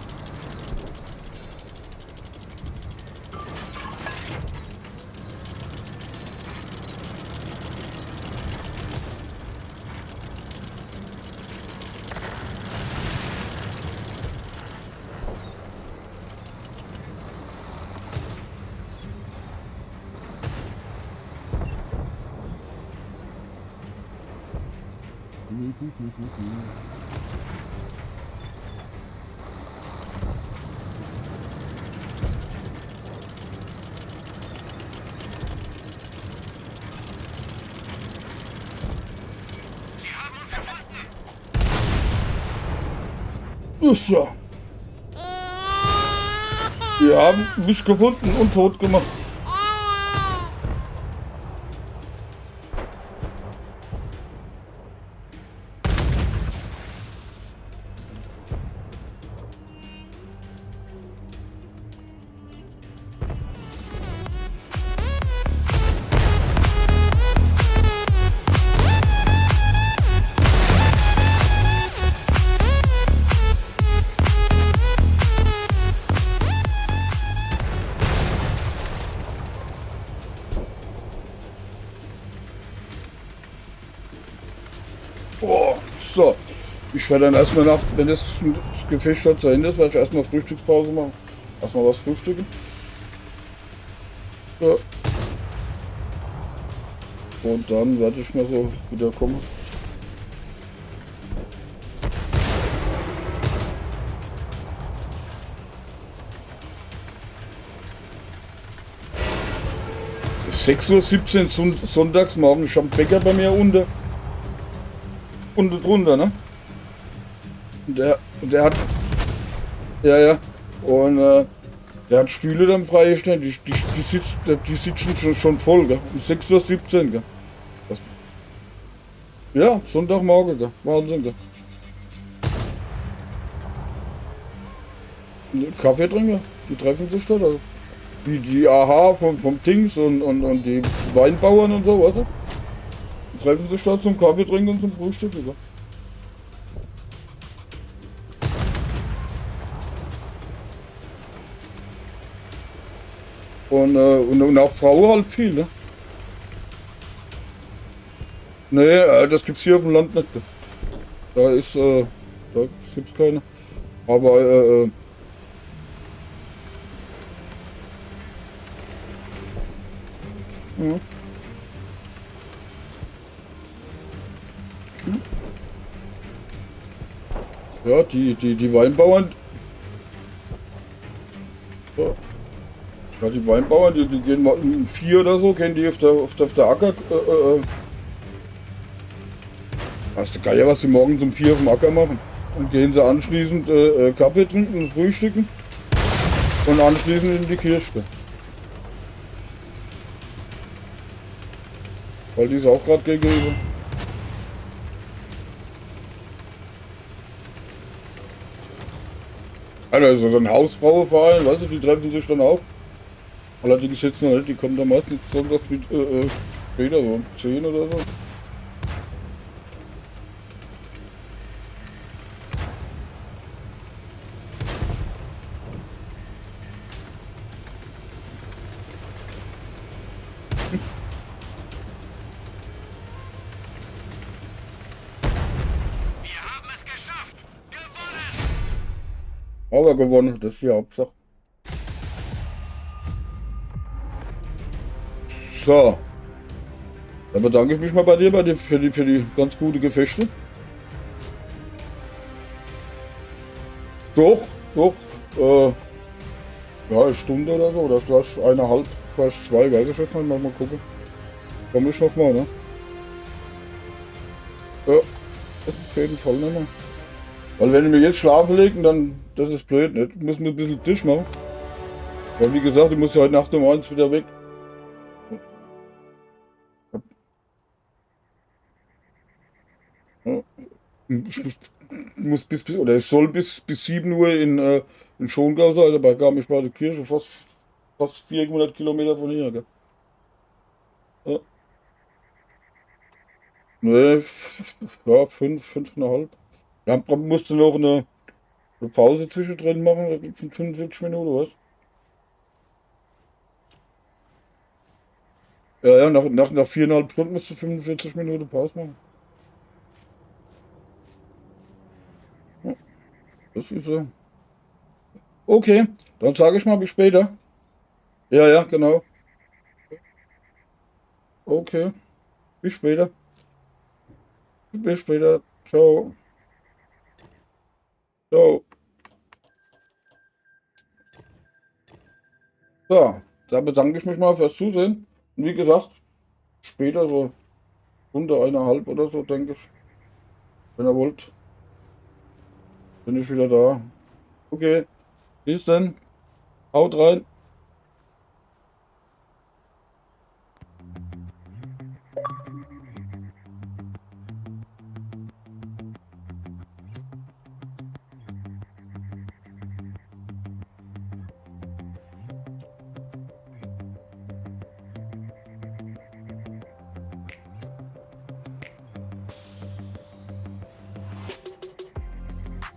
Ist ja. Wir haben mich gefunden und tot gemacht. Oh, so. Ich werde dann erstmal nach, wenn das Gefecht zu Ende ist, werde ich erstmal Frühstückspause machen. Erstmal was frühstücken. Ja. Und dann werde ich mal so wieder kommen. Es ist 6:17 Uhr sonntags morgen. Ich habe einen Bäcker bei mir unten drunter, ne? Und der hat. Ja. Und der hat Stühle dann freigestellt. Die sitzen schon voll, gell? Um 6:17 Uhr, gell? Ja, Sonntagmorgen, gell? Wahnsinn, gell? Kaffee trinken, die treffen sich dort. Also. Die AHA vom Dings und die Weinbauern und so, weißt du? Die treffen sich dort zum Kaffee trinken und zum Frühstück, gell? Und auch Frauen halt viel, ne? Nee, das gibt's hier auf dem Land nicht. Da gibt's keine. Aber ja, die Weinbauern. Ja, die Weinbauern, die gehen mal um 4 oder so, gehen die auf der Acker. Weißt du, geil, was die morgens um 4 auf dem Acker machen? Und gehen sie anschließend Kaffee trinken und frühstücken. Und anschließend in die Kirche. Weil die ist auch gerade gegenüber. Also so ein Hausfrauenverein, weißt du, die treffen sich dann auch. Allerdings jetzt noch nicht, die kommen da meistens sonntags mit, später, so um 10 oder so. Wir haben es geschafft! Gewonnen! Aber gewonnen, das ist die Hauptsache. So. Dann bedanke ich mich mal bei dir für die ganz gute Gefechte. Doch, ja, eine Stunde oder so, oder vielleicht 1,5, vielleicht 2, weiß ich jetzt nicht, mal gucken. Komm ich noch mal, ne? Ja, das ist auf jeden Fall nicht mehr. Weil wenn ich mir jetzt schlafen lege, dann, das ist blöd, ne? Ich muss mir ein bisschen Tisch machen. Weil wie gesagt, ich muss ja heute Nacht um 1 wieder weg. Ja. Ich soll bis 7 Uhr in Schongau sein, dabei kam ich bei der Kirche fast 400 Kilometer von hier. Gell? Ja. Nee, ja, 5,5. Ja, man musste noch eine Pause zwischendrin machen, von 45 Minuten, was? Ja, nach 4,5 Stunden musst du 45 Minuten Pause machen. Ja, das ist so. Okay, dann sage ich mal bis später. Ja, ja, genau. Okay, bis später. Bis später. Ciao. Ciao. So, da bedanke ich mich mal fürs Zusehen. Und wie gesagt, später so Stunde, 1,5 oder so, denke ich. Wenn ihr wollt, bin ich wieder da. Okay, bis dann. Haut rein.